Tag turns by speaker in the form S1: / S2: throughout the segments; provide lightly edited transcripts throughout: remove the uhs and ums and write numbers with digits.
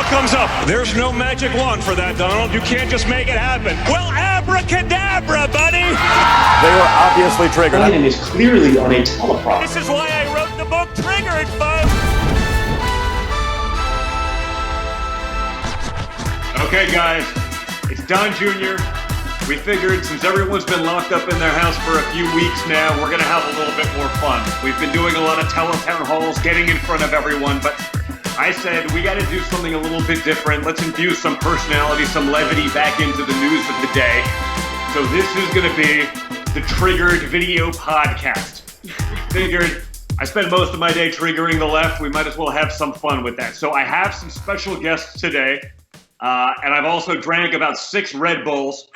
S1: comes up. There's no magic wand for that, Donald. You can't just make it happen. Well, abracadabra, buddy.
S2: They were obviously triggered.
S3: Biden is clearly on a teleprompter.
S1: This is why I wrote the book Triggered, folks.
S4: Okay, guys, it's Don Jr. We figured since everyone's been locked up in their house for a few weeks now, we're going to have a little bit more fun. We've been doing a lot of teletown halls, getting in front of everyone, but I said we got to do something a little bit different. Let's infuse some personality, some levity back into the news of the day. So this is going to be the Triggered Video Podcast. Figured I spend most of my day triggering the left. We might as well have some fun with that. So I have some special guests today. And I've also drank about 6 Red Bulls.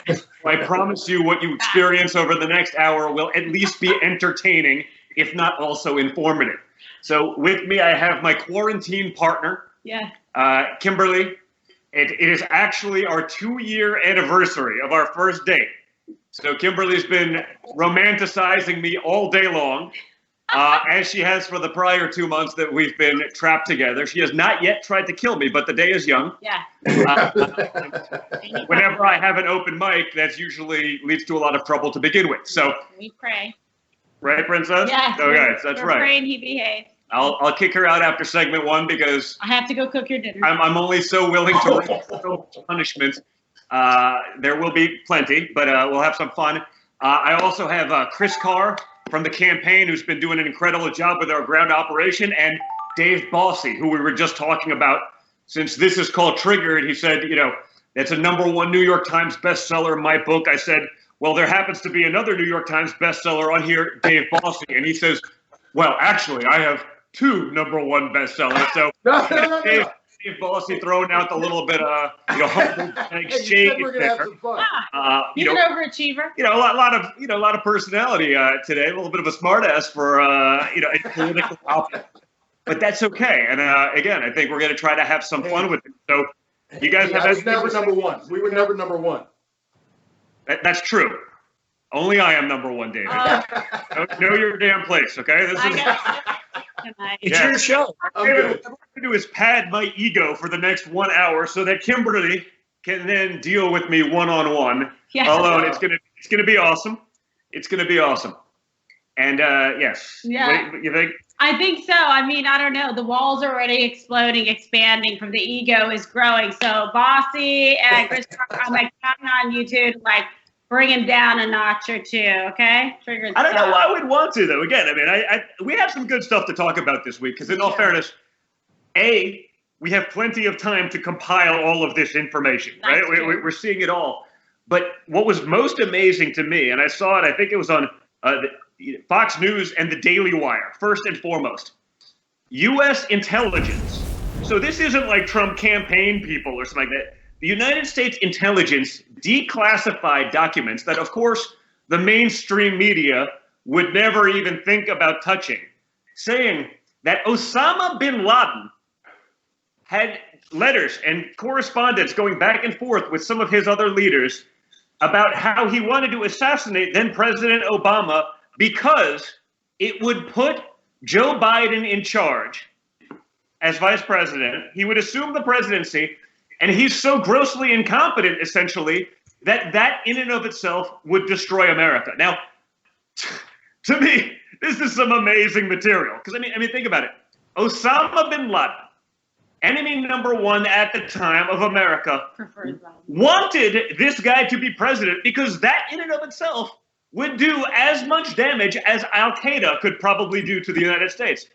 S4: I promise you what you experience over the next hour will at least be entertaining, if not also informative. So with me, I have my quarantine partner, Kimberly. It is actually our 2-year anniversary of our first date. So Kimberly's been romanticizing me all day long, as she has for the prior 2 months that we've been trapped together. She has not yet tried to kill me, but the day is young.
S5: Yeah.
S4: Whenever I have an open mic, that usually leads to a lot of trouble to begin with. So
S5: we pray.
S4: Right, Princess?
S5: Yes.
S4: Okay, that's
S5: we're
S4: right.
S5: Praying he behaves.
S4: I'll kick her out after segment 1 because
S5: I have to go cook your dinner.
S4: I'm only so willing to risk so much punishment. There will be plenty, but we'll have some fun. I also have Chris Carr from the campaign, who's been doing an incredible job with our ground operation, and Dave Bossy, who we were just talking about. Since this is called Triggered, he said, that's a #1 New York Times bestseller, my book. I said, well, there happens to be another New York Times bestseller on here, Dave Bossy. And he says, well, actually, I have 2 #1 bestsellers. So Dave Bossy throwing out the little bit of, humble shade there.
S5: He's an overachiever.
S4: A lot of personality today. A little bit of a smartass for a political topic, but that's okay. And again, I think we're going to try to have some fun with it. So you guys have.
S6: I was never #1. We were never #1.
S4: That's true. Only I am #1, David. Know your damn place, okay? This is.
S1: It's your show.
S4: What I'm going to do is pad my ego for the next 1 hour so that Kimberly can then deal with me one-on-one alone. It's gonna be awesome. It's gonna be awesome. And yes.
S5: Yeah.
S4: What, you think?
S5: I think so. I mean, I don't know. The wall's already exploding, expanding from the ego is growing. So Bossy and Chris, I'm counting on you two to bring him down a notch or 2, okay? Triggered.
S4: I don't know why we'd want to, though. Again, I mean, we have some good stuff to talk about this week, because in all fairness, we have plenty of time to compile all of this information, right? We're seeing it all. But what was most amazing to me, and I saw it, I think it was on Fox News and the Daily Wire, first and foremost, U.S. intelligence. So this isn't like Trump campaign people or something like that. The United States intelligence declassified documents that, of course, the mainstream media would never even think about touching, saying that Osama bin Laden had letters and correspondence going back and forth with some of his other leaders about how he wanted to assassinate then President Obama because it would put Joe Biden in charge as vice president. He would assume the presidency. And he's so grossly incompetent, essentially, that in and of itself would destroy America. Now, to me, this is some amazing material. Because, I mean, think about it. Osama bin Laden, enemy #1 at the time of America, wanted this guy to be president because that in and of itself would do as much damage as Al-Qaeda could probably do to the United States.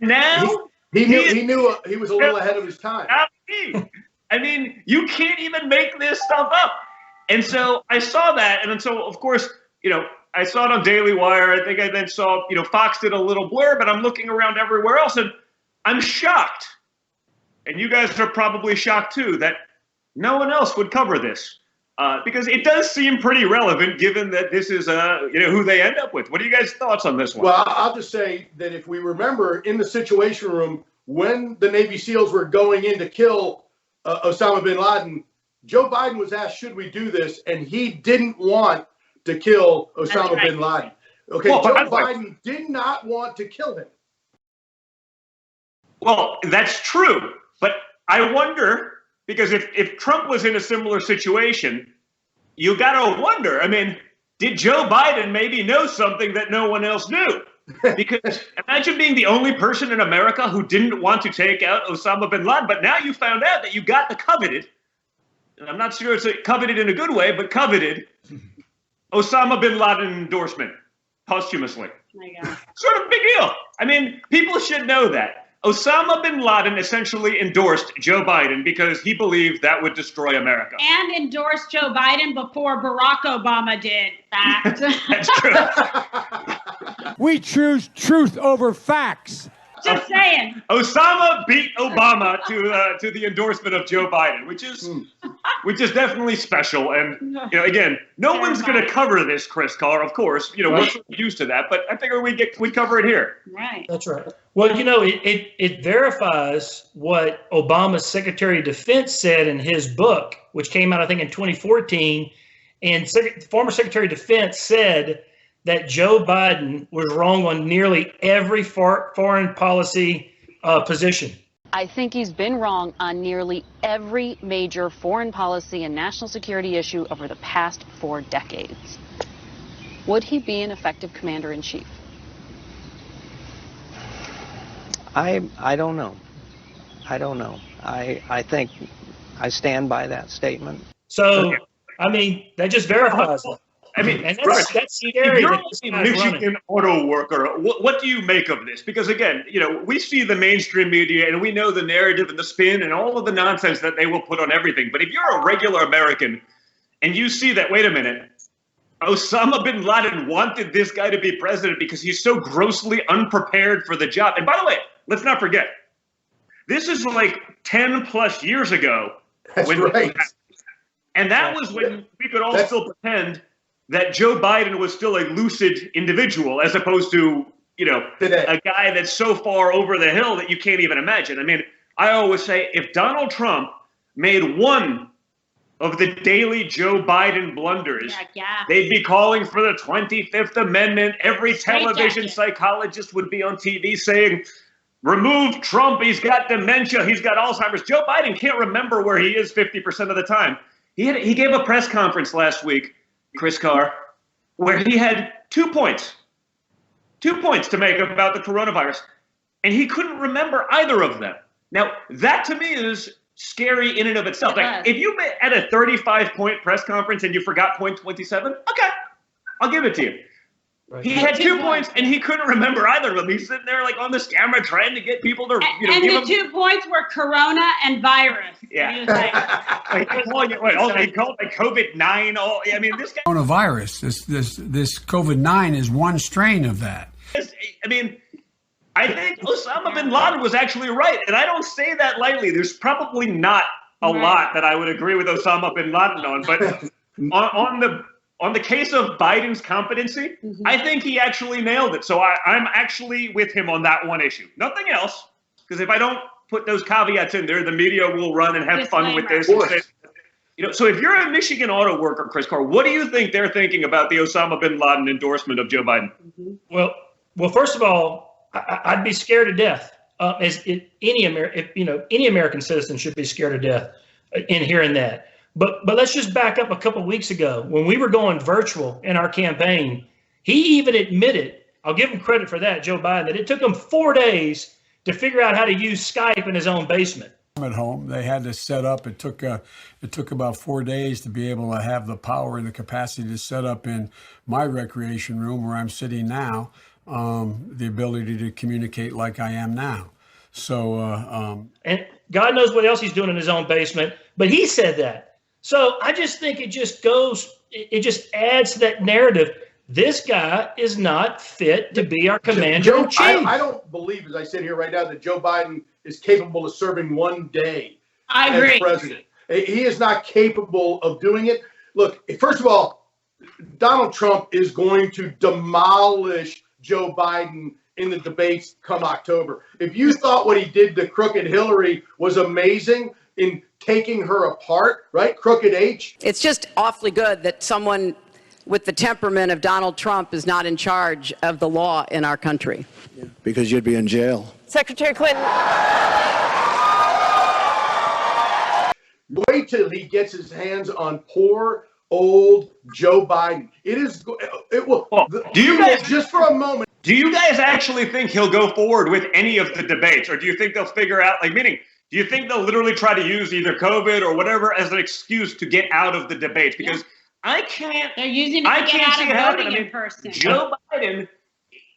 S4: Now...
S6: He knew he was a little ahead of his time.
S4: I mean, you can't even make this stuff up. And so I saw that, and so of course, I saw it on Daily Wire. I think I then saw, Fox did a little blurb, and I'm looking around everywhere else, and I'm shocked. And you guys are probably shocked too that no one else would cover this. Because it does seem pretty relevant given that this is who they end up with. What are you guys' thoughts on this one?
S6: Well, I'll just say that if we remember in the Situation Room, when the Navy SEALs were going in to kill Osama bin Laden, Joe Biden was asked, should we do this? And he didn't want to kill Osama bin Laden. Okay, well, Joe Biden did not want to kill him.
S4: Well, that's true. But I wonder, because if Trump was in a similar situation, you got to wonder, I mean, did Joe Biden maybe know something that no one else knew? Because imagine being the only person in America who didn't want to take out Osama bin Laden, but now you found out that you got the coveted, and I'm not sure it's coveted in a good way, but coveted Osama bin Laden endorsement posthumously.
S5: Oh my God.
S4: Sort of a big deal. I mean, people should know that. Osama bin Laden essentially endorsed Joe Biden because he believed that would destroy America.
S5: And endorsed Joe Biden before Barack Obama did. Fact.
S4: That's true.
S7: We choose truth over facts.
S5: Just saying.
S4: Osama beat Obama to the endorsement of Joe Biden, which is definitely special. And you know, again, no one's going to cover this, Chris Carr. Of course, you know we're used to that, but I figure we cover it here.
S5: Right.
S8: That's right. Well, you know, it verifies what Obama's Secretary of Defense said in his book, which came out, I think, in 2014. And former Secretary of Defense said that Joe Biden was wrong on nearly every foreign policy position.
S9: I think he's been wrong on nearly every major foreign policy and national security issue over the past 4 decades. Would he be an effective commander-in-chief?
S10: I don't know. I don't know. I think I stand by that statement.
S8: So, I mean, that just verifies it.
S4: I mean,
S8: and
S4: right.
S8: that's scary.
S4: If you're
S8: that this
S4: a
S8: guy's
S4: Michigan
S8: running.
S4: auto worker, what do you make of this? Because again, you know, we see the mainstream media and we know the narrative and the spin and all of the nonsense that they will put on everything. But if you're a regular American and you see that, wait a minute, Osama bin Laden wanted this guy to be president because he's so grossly unprepared for the job. And by the way, let's not forget, this is like 10 plus years ago.
S6: That's right.
S4: And that was when we could all still pretend that Joe Biden was still a lucid individual as opposed to, you know, a guy that's so far over the hill that you can't even imagine. I mean, I always say if Donald Trump made one of the daily Joe Biden blunders, they'd be calling for the 25th Amendment. Every television psychologist would be on TV saying, remove Trump, he's got dementia, he's got Alzheimer's. Joe Biden can't remember where he is 50% of the time. He gave a press conference last week, Chris Carr, where he had 2 points to make about the coronavirus, and he couldn't remember either of them. Now, that to me is scary in and of itself. Like, if you at a 35-point press conference and you forgot point 27, okay, I'll give it to you. Right. He had 2 points, and he couldn't remember either of them. He's sitting there like on this camera trying to get people to, you know,
S5: and
S4: give
S5: the 2 points were corona and virus.
S4: Yeah. They called it COVID-9. I mean, this guy.
S7: Coronavirus. This COVID-9 is one strain of that.
S4: I mean, I think Osama bin Laden was actually right, and I don't say that lightly. There's probably not a lot that I would agree with Osama bin Laden on, but on the case of Biden's competency, I think he actually nailed it. So I'm actually with him on that one issue. Nothing else, because if I don't put those caveats in there, the media will run and have fun with this. You know, so if you're a Michigan auto worker, Chris Carr, what do you think they're thinking about the Osama bin Laden endorsement of Joe Biden?
S8: Well, first of all, I'd be scared to death. Any American citizen should be scared to death in hearing that. But let's just back up a couple of weeks ago when we were going virtual in our campaign. He even admitted, I'll give him credit for that, Joe Biden, that it took him 4 days to figure out how to use Skype in his own basement.
S7: At home, they had to set up. It took about 4 days to be able to have the power and the capacity to set up in my recreation room where I'm sitting now, the ability to communicate like I am now. So,
S8: and God knows what else he's doing in his own basement, but he said that. So I just think it just adds to that narrative. This guy is not fit to be our commander-in-chief.
S6: I don't believe, as I sit here right now, that Joe Biden is capable of serving 1 day as president. He is not capable of doing it. Look, first of all, Donald Trump is going to demolish Joe Biden in the debates come October. If you thought what he did to Crooked Hillary was amazing in taking her apart, right? Crooked H.
S11: It's just awfully good that someone with the temperament of Donald Trump is not in charge of the law in our country.
S10: Because you'd be in jail.
S11: Secretary Clinton.
S6: till he gets his hands on poor old Joe Biden. It will.
S4: Do you guys
S6: just for a moment?
S4: Do you guys actually think he'll go forward with any of the debates, or do you think they'll figure out, meaning, do you think they'll literally try to use either COVID or whatever as an excuse to get out of the debates? Because I can't.
S5: They're using it to get out of voting in person.
S4: Joe Biden,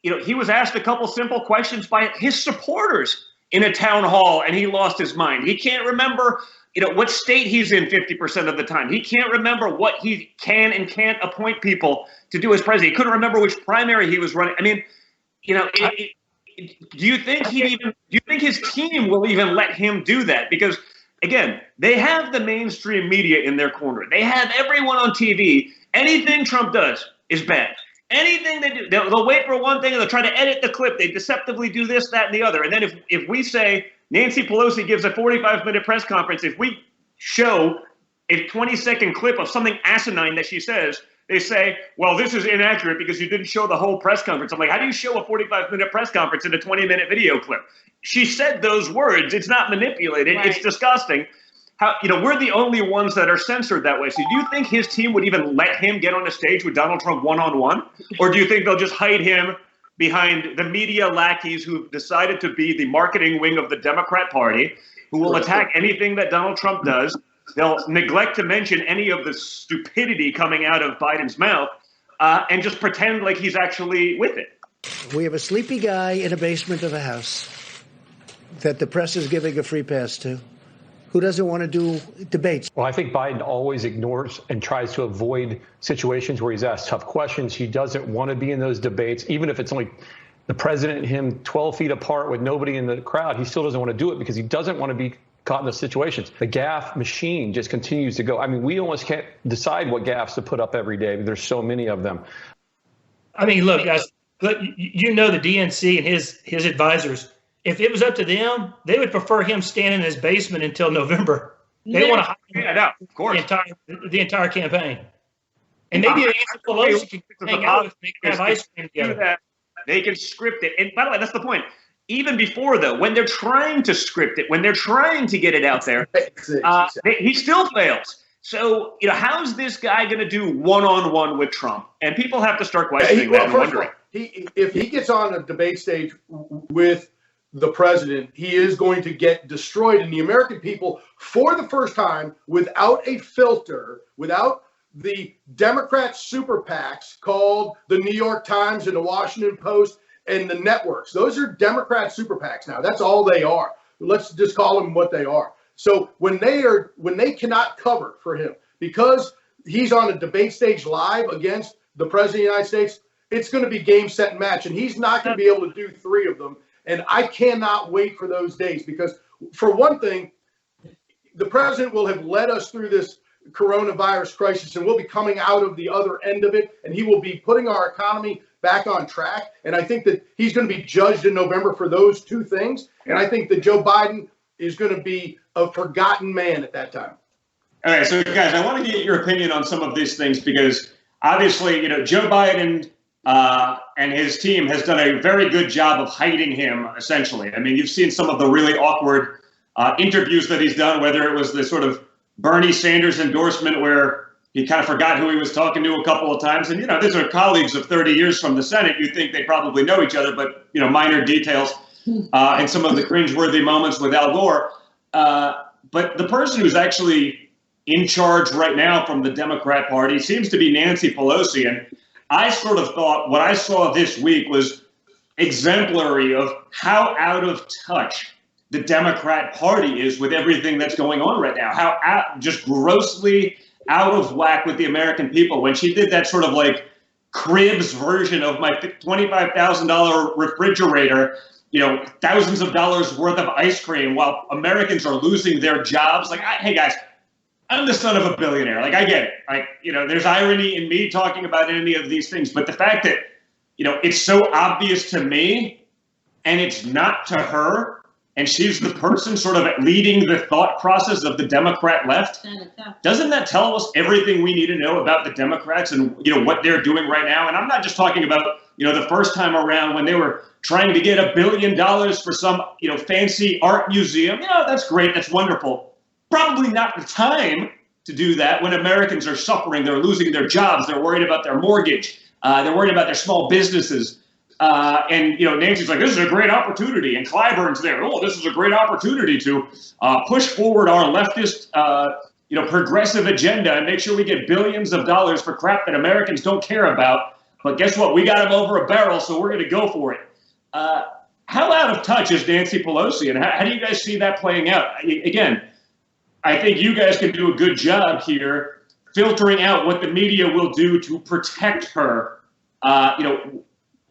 S4: he was asked a couple simple questions by his supporters in a town hall, and he lost his mind. He can't remember, what state he's in 50% of the time. He can't remember what he can and can't appoint people to do as president. He couldn't remember which primary he was running. I mean, do you think his team will even let him do that? Because again, they have the mainstream media in their corner. They have everyone on TV. Anything Trump does is bad. Anything they do, they'll wait for one thing and they'll try to edit the clip. They deceptively do this, that, and the other. And then if we say Nancy Pelosi gives a 45-minute press conference, if we show a 20-second clip of something asinine that she says, they say, well, this is inaccurate because you didn't show the whole press conference. I'm like, how do you show a 45-minute press conference in a 20-minute video clip? She said those words. It's not manipulated. Right. It's disgusting. We're the only ones that are censored that way. So do you think his team would even let him get on a stage with Donald Trump one-on-one? Or do you think they'll just hide him behind the media lackeys who've decided to be the marketing wing of the Democrat Party, who will attack anything that Donald Trump does? They'll neglect to mention any of the stupidity coming out of Biden's mouth and just pretend like he's actually with it.
S12: We have a sleepy guy in a basement of a house that the press is giving a free pass to, who doesn't want to do debates.
S13: Well, I think Biden always ignores and tries to avoid situations where he's asked tough questions. He doesn't want to be in those debates, even if it's only the president and him 12 feet apart with nobody in the crowd. He still doesn't want to do it because he doesn't want to be caught in those situations. The gaffe machine just continues to go. I mean, we almost can't decide what gaffes to put up every day. There's so many of them.
S8: I mean, look, guys, the DNC and his advisors, if it was up to them, they would prefer him standing in his basement until November. They want to hire him of course. The entire campaign. And maybe Nancy Pelosi can hang out with him and have ice cream together.
S4: They can script it. And by the way, that's the point. Even before, though, when they're trying to script it, when they're trying to get it out there, he still fails. So, how's this guy going to do one-on-one with Trump? And people have to start questioning that and wondering.
S6: If he gets on a debate stage with the president, he is going to get destroyed. And the American people, for the first time, without a filter, without the Democrat super PACs called the New York Times and the Washington Post and the networks. Those are Democrat super PACs now. That's all they are. Let's just call them what they are. So when they cannot cover for him because he's on a debate stage live against the president of the United States, it's going to be game, set, and match. And he's not going to be able to do three of them. And I cannot wait for those days because, for one thing, the president will have led us through this coronavirus crisis and we'll be coming out of the other end of it. And he will be putting our economy back on track. And I think that he's going to be judged in November for those two things. And I think that Joe Biden is going to be a forgotten man at that time.
S4: All right. So, guys, I want to get your opinion on some of these things because obviously, Joe Biden and his team has done a very good job of hiding him, essentially. I mean, you've seen some of the really awkward interviews that he's done, whether it was the sort of Bernie Sanders endorsement where he kind of forgot who he was talking to a couple of times. And, these are colleagues of 30 years from the Senate. You'd think they probably know each other, but, minor details and some of the cringeworthy moments with Al Gore. But the person who's actually in charge right now from the Democrat Party seems to be Nancy Pelosi. And I sort of thought what I saw this week was exemplary of how out of touch the Democrat Party is with everything that's going on right now, how just grossly out of whack with the American people. When she did that sort of like Cribs version of my $25,000 refrigerator, thousands of dollars worth of ice cream while Americans are losing their jobs. Like, hey, guys, I'm the son of a billionaire. Like, I get it. There's irony in me talking about any of these things. But the fact that, it's so obvious to me and it's not to her, and she's the person sort of leading the thought process of the Democrat left, doesn't that tell us everything we need to know about the Democrats and, what they're doing right now? And I'm not just talking about, the first time around when they were trying to get $1 billion for some, fancy art museum. That's great. That's wonderful. probably not the time to do that when Americans are suffering. They're losing their jobs. They're worried about their mortgage. They're worried about their small businesses. And, Nancy's like, this is a great opportunity. And Clyburn's there. Oh, this is a great opportunity to push forward our leftist, progressive agenda and make sure we get billions of dollars for crap that Americans don't care about. But guess what? We got them over a barrel, so we're going to go for it. How out of touch is Nancy Pelosi? And how do you guys see that playing out? Again, I think you guys can do a good job here filtering out what the media will do to protect her,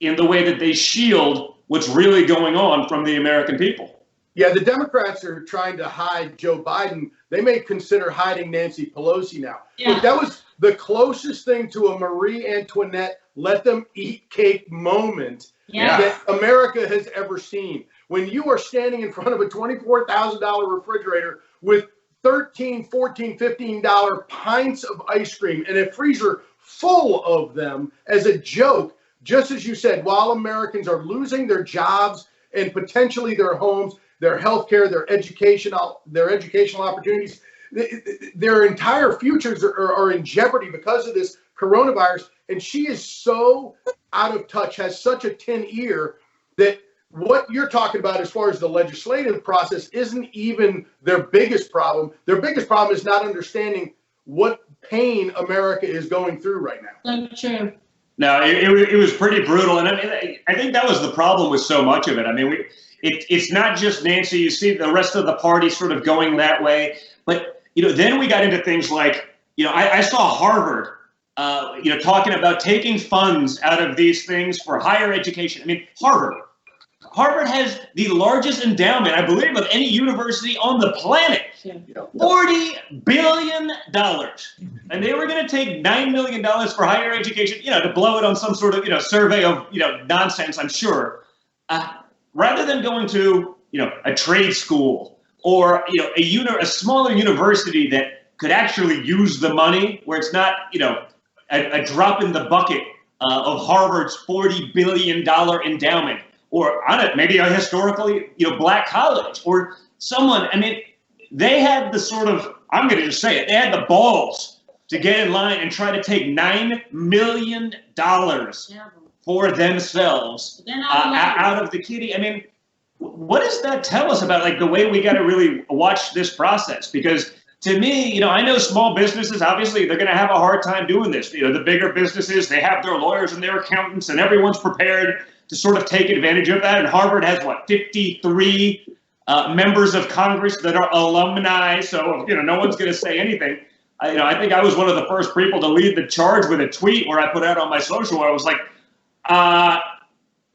S4: in the way that they shield what's really going on from the American people.
S6: Yeah, the Democrats are trying to hide Joe Biden. They may consider hiding Nancy Pelosi now.
S5: Yeah.
S6: Look, that was the closest thing to a Marie Antoinette let them eat cake moment that America has ever seen. When you are standing in front of a $24,000 refrigerator with $13, $14, $15 pints of ice cream and a freezer full of them as a joke, just as you said, while Americans are losing their jobs and potentially their homes, their health care, their educational opportunities, their entire futures are in jeopardy because of this coronavirus. And she is so out of touch, has such a tin ear, that what you're talking about as far as the legislative process isn't even their biggest problem. Their biggest problem is not understanding what pain America is going through right now.
S5: So true.
S4: No, it was pretty brutal. And I think that was the problem with so much of it. I mean, it's not just Nancy. You see the rest of the party sort of going that way. But, then we got into things like, I saw Harvard, talking about taking funds out of these things for higher education. I mean, Harvard has the largest endowment, I believe, of any university on the planet. $40 billion. And they were going to take $9 million for higher education, to blow it on some sort of, survey of, nonsense, I'm sure. Rather than going to, a trade school or, a smaller university that could actually use the money where it's not, a drop in the bucket of Harvard's $40 billion endowment, or on it, maybe a historically, black college or someone. I mean, they had the sort of, I'm going to just say it, they had the balls to get in line and try to take $9 million for themselves out of the kitty. I mean, what does that tell us about like the way we got to really watch this process? Because to me, I know small businesses, obviously, they're going to have a hard time doing this. The bigger businesses, they have their lawyers and their accountants, and everyone's prepared to sort of take advantage of that. And Harvard has, 53 members of Congress that are alumni. So, no one's going to say anything. I think I was one of the first people to lead the charge with a tweet where I put out on my social where I was like,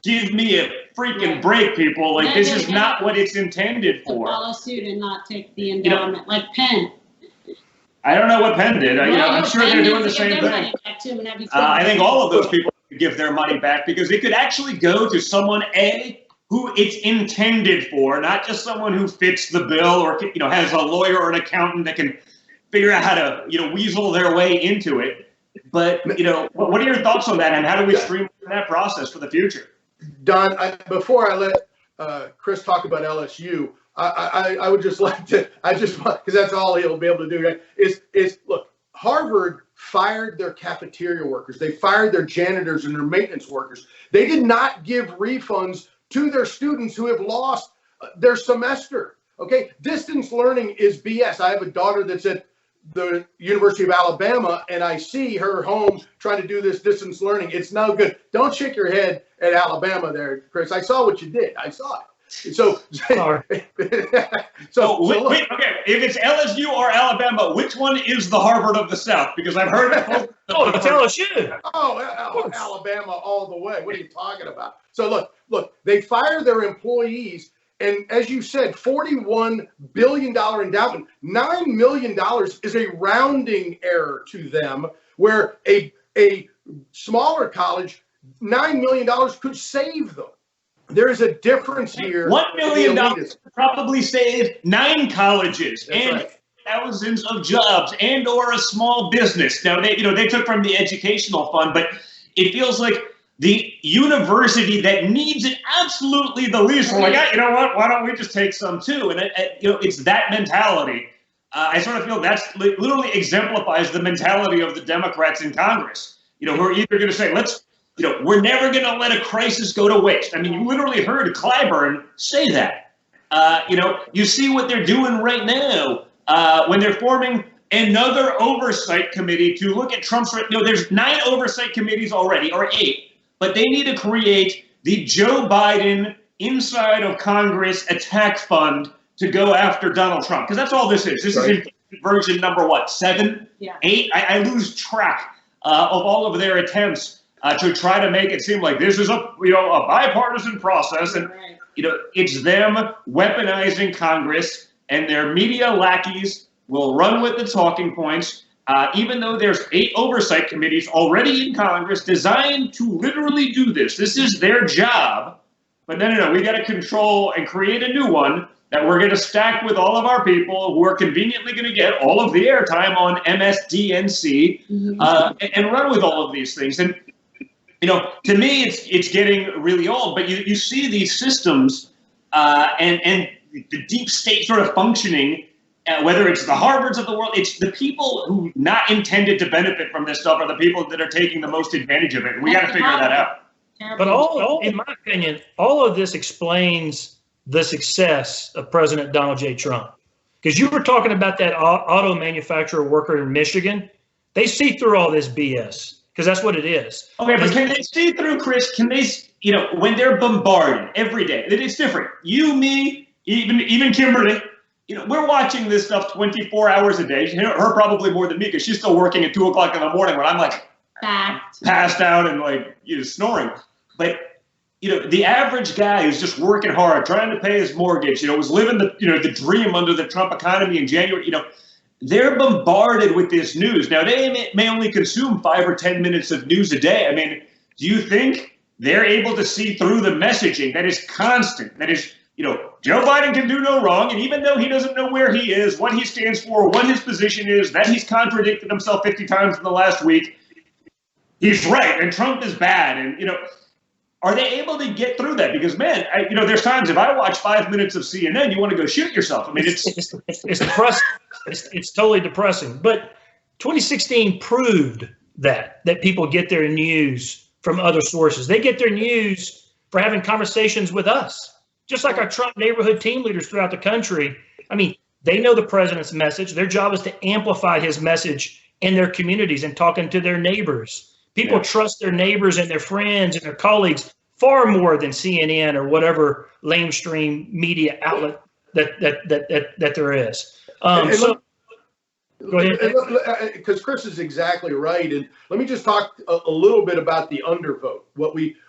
S4: give me a freaking break, people. Like, this is not what it's intended for.
S5: Follow suit and not take the endowment, like Penn.
S4: I don't know what Penn did. I'm sure they're doing the same thing. I think all of those people could give their money back because it could actually go to someone, who it's intended for, not just someone who fits the bill or, has a lawyer or an accountant that can figure out how to, weasel their way into it. But, what are your thoughts on that and how do we streamline that process for the future?
S6: Don, before I let Chris talk about LSU, I would just like to, because that's all he'll be able to do, right, is look, Harvard fired their cafeteria workers. They fired their janitors and their maintenance workers. They did not give refunds to their students who have lost their semester. Okay, distance learning is BS. I have a daughter that's at the University of Alabama, and I see her home trying to do this distance learning. It's no good. Don't shake your head at Alabama there, Chris. I saw what you did. I saw it. So,
S4: okay, if it's LSU or Alabama, which one is the Harvard of the South? Because I've heard it.
S8: It's LSU.
S6: Oh, Alabama all the way. What are you talking about? So look, they fire their employees. And as you said, $41 billion endowment, $9 million is a rounding error to them, where a smaller college, $9 million could save them. There is a difference here.
S4: $1 million probably saved 9 colleges.
S6: That's
S4: and
S6: right.
S4: Thousands of jobs and or a small business. Now, they took from the educational fund, but it feels like the university that needs it absolutely the least. We're like, you know what? Why don't we just take some too? And it's that mentality I sort of feel that's literally exemplifies the mentality of the Democrats in Congress, who are either going to say, we're never going to let a crisis go to waste. I mean, you literally heard Clyburn say that. You see what they're doing right now when they're forming another oversight committee to look at Trump's. There's 9 oversight committees already, or 8, but they need to create the Joe Biden inside of Congress attack fund to go after Donald Trump, because that's all this is. This is version number 7, 8. I lose track of all of their attempts to try to make it seem like this is a bipartisan process, and it's them weaponizing Congress, and their media lackeys will run with the talking points, even though there's 8 oversight committees already in Congress designed to literally do this. This is their job, but no, we got to control and create a new one that we're going to stack with all of our people who are conveniently going to get all of the airtime on MSDNC and run with all of these things. And, to me, it's getting really old, but you see these systems and the deep state sort of functioning, whether it's the Harvards of the world, it's the people who not intended to benefit from this stuff are the people that are taking the most advantage of it. And we got to figure that out.
S8: But in my opinion, all of this explains the success of President Donald J. Trump. Because you were talking about that auto manufacturer worker in Michigan. They see through all this BS, because that's what it is.
S4: Okay, but can they see through, Chris? Can they, when they're bombarded every day? It's different. You, me, even Kimberly, we're watching this stuff 24 hours a day. Her probably more than me, because she's still working at 2 o'clock in the morning when I'm like passed out and snoring. But the average guy who's just working hard, trying to pay his mortgage, was living the dream under the Trump economy in January, they're bombarded with this news. Now, they may only consume 5 or 10 minutes of news a day. I mean, do you think they're able to see through the messaging that is constant, that is, Joe Biden can do no wrong, and even though he doesn't know where he is, what he stands for, what his position is, that he's contradicted himself 50 times in the last week, he's right, and Trump is bad, and, are they able to get through that? Because, man, there's times if I watch 5 minutes of CNN, you want to go shoot yourself. I mean, it's
S8: depressing. It's totally depressing. But 2016 proved that people get their news from other sources. They get their news for having conversations with us, just like our Trump neighborhood team leaders throughout the country. I mean, they know the president's message. Their job is to amplify his message in their communities and talking to their neighbors. People trust their neighbors and their friends and their colleagues far more than CNN or whatever lamestream media outlet that there is. So, go ahead.
S6: Because Chris is exactly right, and let me just talk a little bit about the undervote.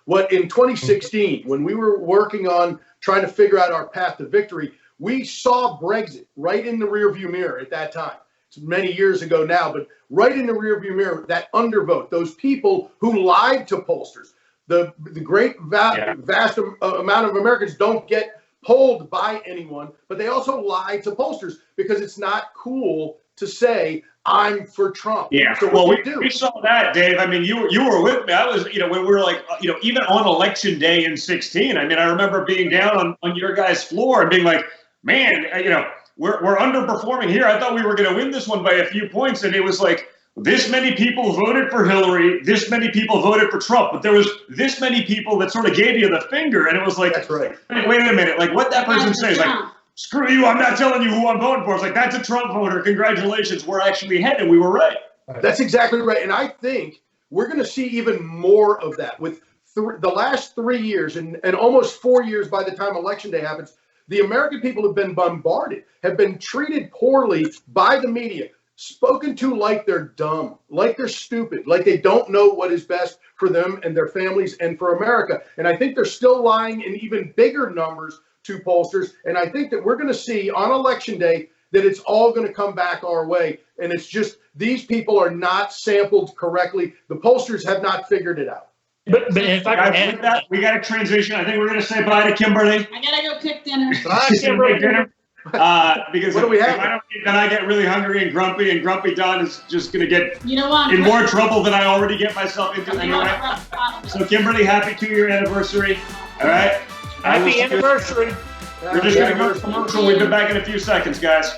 S6: What in 2016, when we were working on trying to figure out our path to victory, we saw Brexit right in the rearview mirror at that time. It's many years ago now, but right in the rearview mirror, that undervote, those people who lied to pollsters, the great vast amount of Americans don't get polled by anyone, but they also lie to pollsters because it's not cool to say I'm for Trump.
S4: Yeah.
S6: So
S4: well, we saw that, Dave. I mean, you were with me. I was, when we were like, even on election day in 16. I mean, I remember being down on your guys' floor and being like, man, we're underperforming here. I thought we were going to win this one by a few points, and it was like this many people voted for Hillary, this many people voted for Trump, but there was this many people that sort of gave you the finger, and it was like,
S6: that's right.
S4: Wait a minute, like what that person says, like, screw you, I'm not telling you who I'm voting for. It's like, that's a Trump voter. Congratulations, we're actually ahead, and we were right.
S6: That's exactly right, and I think we're going to see even more of that with the last 3 years and almost 4 years by the time Election Day happens. The American people have been bombarded, have been treated poorly by the media, spoken to like they're dumb, like they're stupid, like they don't know what is best for them and their families and for America. And I think they're still lying in even bigger numbers to pollsters. And I think that we're going to see on Election Day that it's all going to come back our way. And it's just these people are not sampled correctly. The pollsters have not figured it out.
S8: But if I can add
S4: that, we got to transition. I think we're going to say bye to Kimberly.
S5: I gotta go cook dinner.
S6: Bye, Kimberly.
S4: Because
S6: what do we have?
S4: if I don't eat, then I get really hungry and grumpy Don is just going to get
S5: in
S4: more trouble than I already get myself into anyway. So Kimberly, happy 2-year anniversary. All right.
S8: Happy anniversary.
S4: We're just going to go to commercial. We'll be back in a few seconds, guys.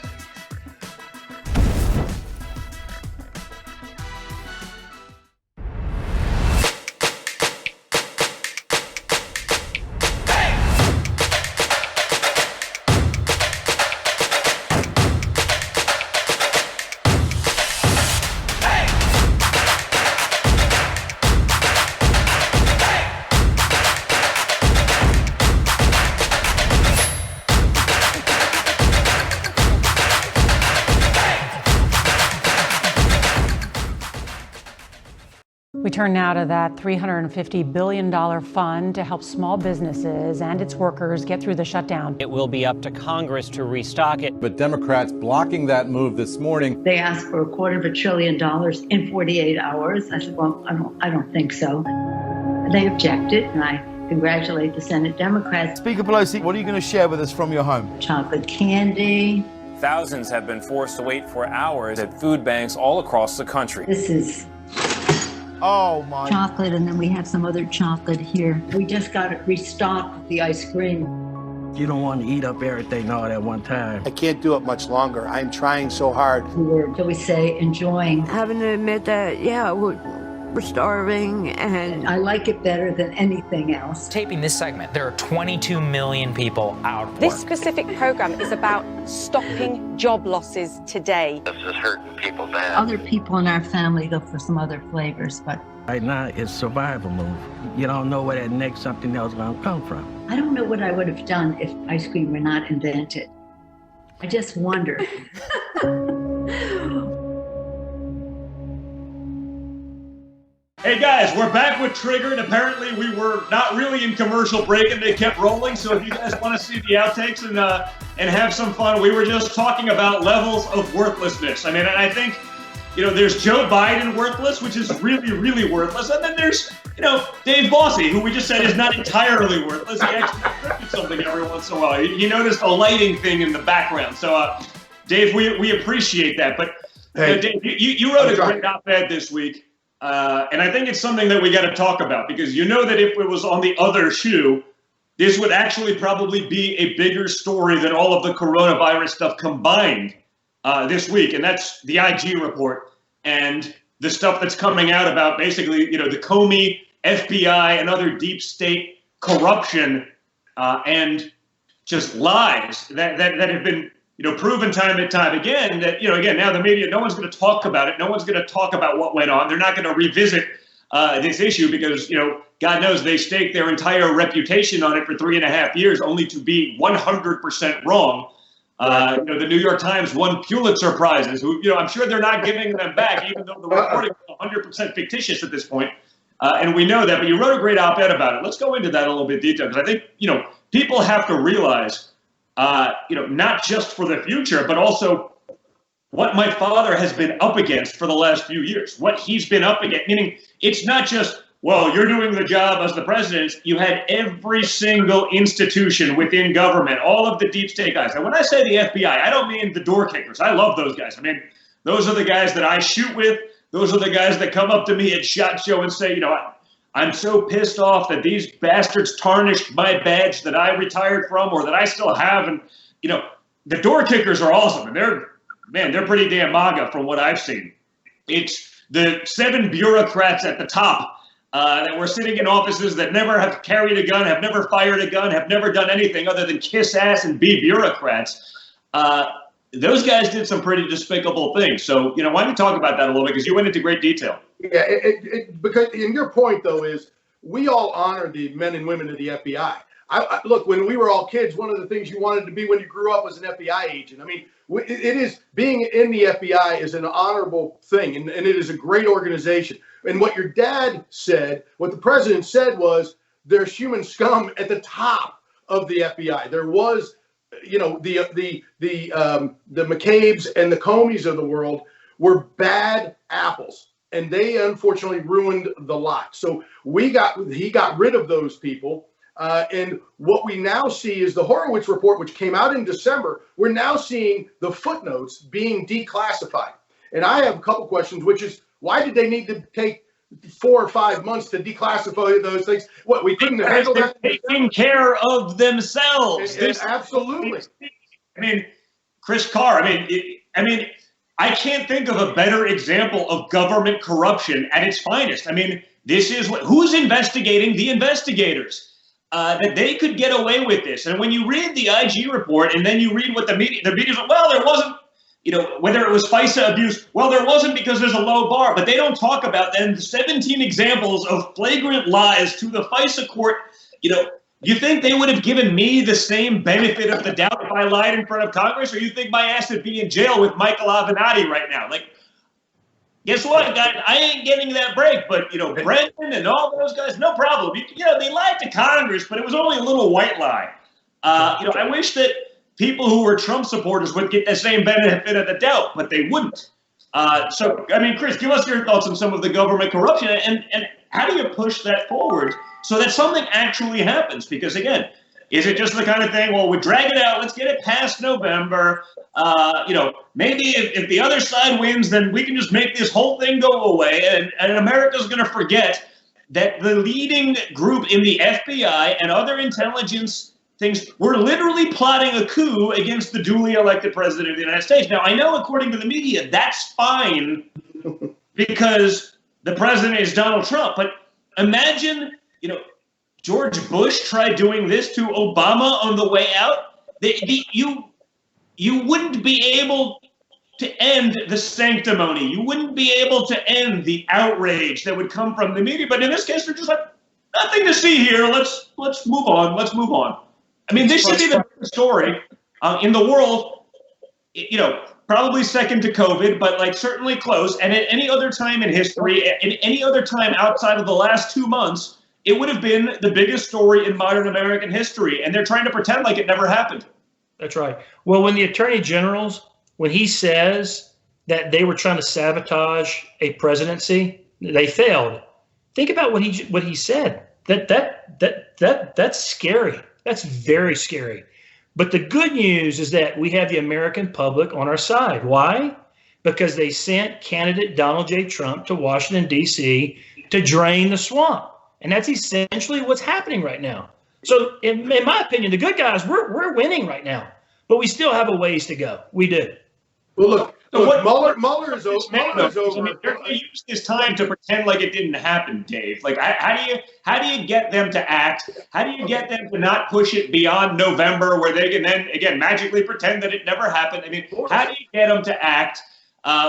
S14: We turn now to that $350 billion fund to help small businesses and its workers get through the shutdown.
S15: It will be up to Congress to restock it.
S16: But Democrats blocking that move this morning.
S17: They asked for $250 billion in 48 hours. I said, well, I don't think so. They objected, and I congratulate the Senate Democrats.
S18: Speaker Pelosi, what are you going to share with us from your home?
S17: Chocolate candy.
S15: Thousands have been forced to wait for hours at food banks all across the country.
S17: This is chocolate, and then we have some other chocolate here. We just got it restocked with the ice cream.
S19: You don't want to eat up everything all at one time.
S12: I can't do it much longer. I'm trying so hard.
S17: We were, shall we say, enjoying.
S20: Having to admit that, yeah, we're starving, and
S17: I like it better than anything else.
S21: Taping this segment, there are 22 million people out of work.
S22: This specific program is about stopping job losses today.
S23: This is hurting people bad.
S17: Other people in our family look for some other flavors, but
S19: right now it's survival move. You don't know where that next something else is going to come from.
S17: I don't know what I would have done if ice cream were not invented. I just wonder.
S4: Hey guys, we're back with Triggered. Apparently we were not really in commercial break and they kept rolling. So if you guys want to see the outtakes and have some fun, we were just talking about levels of worthlessness. I mean, and I think, there's Joe Biden worthless, which is really, really worthless. And then there's, Dave Bossy, who we just said is not entirely worthless. He actually scripted something every once in a while. You noticed a lighting thing in the background. So, Dave, we appreciate that. But
S6: Hey,
S4: Dave, you wrote a great op-ed this week. And I think it's something that we got to talk about because that if it was on the other shoe, this would actually probably be a bigger story than all of the coronavirus stuff combined this week. And that's the IG report and the stuff that's coming out about basically, the Comey, FBI, and other deep state corruption and just lies that have been proven time and time again that, again, now the media, no one's going to talk about it. No one's going to talk about what went on. They're not going to revisit this issue because, God knows they staked their entire reputation on it for 3.5 years only to be 100% wrong. The New York Times won Pulitzer Prizes, who, I'm sure they're not giving them back, even though the reporting is 100% fictitious at this point. And we know that, but you wrote a great op-ed about it. Let's go into that a little bit detail because I think, people have to realize not just for the future, but also what my father has been up against for the last few years, what he's been up against, meaning it's not just, well, you're doing the job as the president. You had every single institution within government, all of the deep state guys. And when I say the FBI, I don't mean the door kickers. I love those guys. I mean, those are the guys that I shoot with. Those are the guys that come up to me at SHOT Show and say, I'm so pissed off that these bastards tarnished my badge that I retired from or that I still have. And, the door kickers are awesome. And they're pretty damn MAGA from what I've seen. It's the 7 bureaucrats at the top that were sitting in offices that never have carried a gun, have never fired a gun, have never done anything other than kiss ass and be bureaucrats. Those guys did some pretty despicable things. So, why don't you talk about that a little bit? Because you went into great detail.
S6: Yeah, because and your point, though, is we all honor the men and women of the FBI. Look, when we were all kids, one of the things you wanted to be when you grew up was an FBI agent. I mean, it is being in the FBI is an honorable thing, and it is a great organization. And what your dad said, what the president said was there's human scum at the top of the FBI. There was, the McCabe's and the Comeys of the world were bad apples. And they unfortunately ruined the lot. So he got rid of those people. And what we now see is the Horowitz report, which came out in December. We're now seeing the footnotes being declassified. And I have a couple questions, which is why did they need to take 4 or 5 months to declassify those things? What, we couldn't handle that?
S4: Taking care of themselves.
S6: Absolutely.
S4: I mean, Chris Carr, I can't think of a better example of government corruption at its finest. I mean, this is who's investigating the investigators that they could get away with this. And when you read the IG report and then you read what the media's, well, there wasn't, whether it was FISA abuse, well, there wasn't because there's a low bar, but they don't talk about then the 17 examples of flagrant lies to the FISA court. You think they would have given me the same benefit of the doubt if I lied in front of Congress, or you think my ass would be in jail with Michael Avenatti right now? Like,
S2: guess what, guys? I ain't getting that break, but Brendan and all those guys, no problem. They lied to Congress, but it was only a little white lie. I wish that people who were Trump supporters would get the same benefit of the doubt, but they wouldn't. Chris, give us your thoughts on some of the government corruption, and how do you push that forward so that something actually happens? Because again, is it just the kind of thing, well, we drag it out, let's get it past November. Maybe if the other side wins, then we can just make this whole thing go away, and America's going to forget that the leading group in the FBI and other intelligence things were literally plotting a coup against the duly elected president of the United States. Now, I know according to the media, that's fine because the president is Donald Trump. But imagine, George Bush tried doing this to Obama on the way out. You wouldn't be able to end the sanctimony. You wouldn't be able to end the outrage that would come from the media. But in this case, they're just like, nothing to see here. Let's move on. Let's move on. I mean, this should be the biggest story in the world, probably second to COVID, but certainly close. And at any other time in history, at any other time outside of the last 2 months, it would have been the biggest story in modern American history. And they're trying to pretend like it never happened.
S8: That's right. Well, when the attorney generals, when he says that they were trying to sabotage a presidency, they failed. Think about what he said. That's scary. That's very scary. But the good news is that we have the American public on our side. Why? Because they sent candidate Donald J. Trump to Washington, D.C. to drain the swamp. And that's essentially what's happening right now. So in my opinion, the good guys, we're winning right now. But we still have a ways to go. We do.
S6: Well, look, Mueller is over.
S2: They're going to use this time to pretend like it didn't happen, Dave. How do you get them to act? How do you get them to not push it beyond November, where they can then again magically pretend that it never happened? I mean, how do you get them to act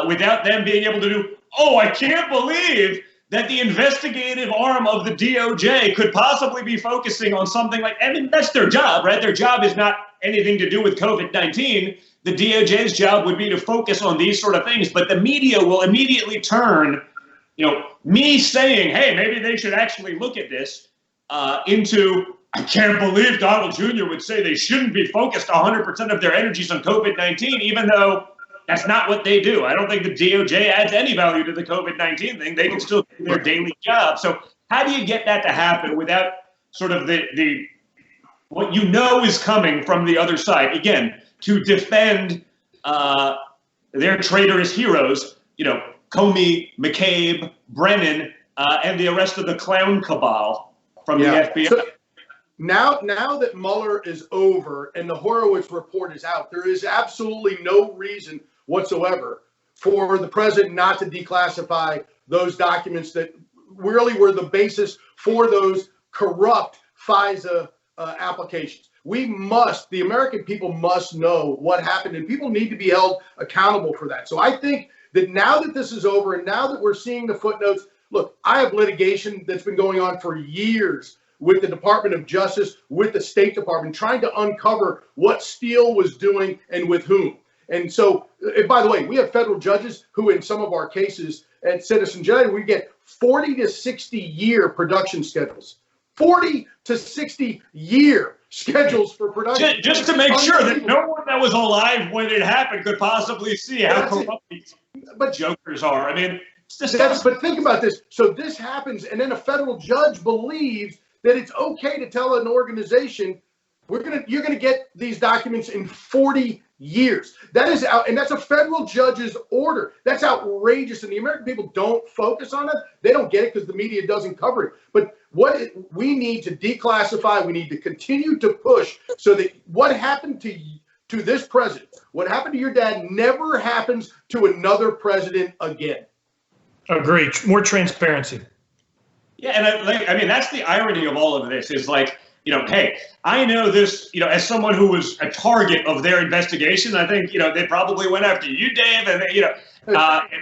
S2: without them being able to do? Oh, I can't believe that the investigative arm of the DOJ could possibly be focusing on something like. I mean, that's their job, right? Their job is not anything to do with COVID-19. The DOJ's job would be to focus on these sort of things, but the media will immediately turn, me saying, hey, maybe they should actually look at this into, I can't believe Donald Jr. would say they shouldn't be focused 100% of their energies on COVID-19, even though that's not what they do. I don't think the DOJ adds any value to the COVID-19 thing. They can still do their daily job. So how do you get that to happen without sort of the what is coming from the other side? Again, to defend their traitorous heroes, Comey, McCabe, Brennan, and the rest of the clown cabal from the FBI.
S6: So now that Mueller is over and the Horowitz report is out, there is absolutely no reason whatsoever for the president not to declassify those documents that really were the basis for those corrupt FISA applications. The American people must know what happened, and people need to be held accountable for that. So I think that now that this is over and now that we're seeing the footnotes, look, I have litigation that's been going on for years with the Department of Justice, with the State Department, trying to uncover what Steele was doing and with whom. And so, by the way, we have federal judges who in some of our cases at Citizen Judge, we get 40 to 60 year production schedules. 40 to 60 year schedules for production.
S2: Just to make sure that no one that was alive when it happened could possibly see how corrupt these jokers are. I mean,
S6: but think about this. So this happens, and then a federal judge believes that it's okay to tell an organization, you're gonna get these documents in 40 years. That is out, and that's a federal judge's order. That's outrageous, and the American people don't focus on it. They don't get it because the media doesn't cover it. But we need to declassify. We need to continue to push so that what happened to this president, what happened to your dad, never happens to another president again.
S8: Agreed. More transparency.
S2: Yeah, and that's the irony of all of this is hey, I know this, as someone who was a target of their investigation. I think, they probably went after you, Dave, and,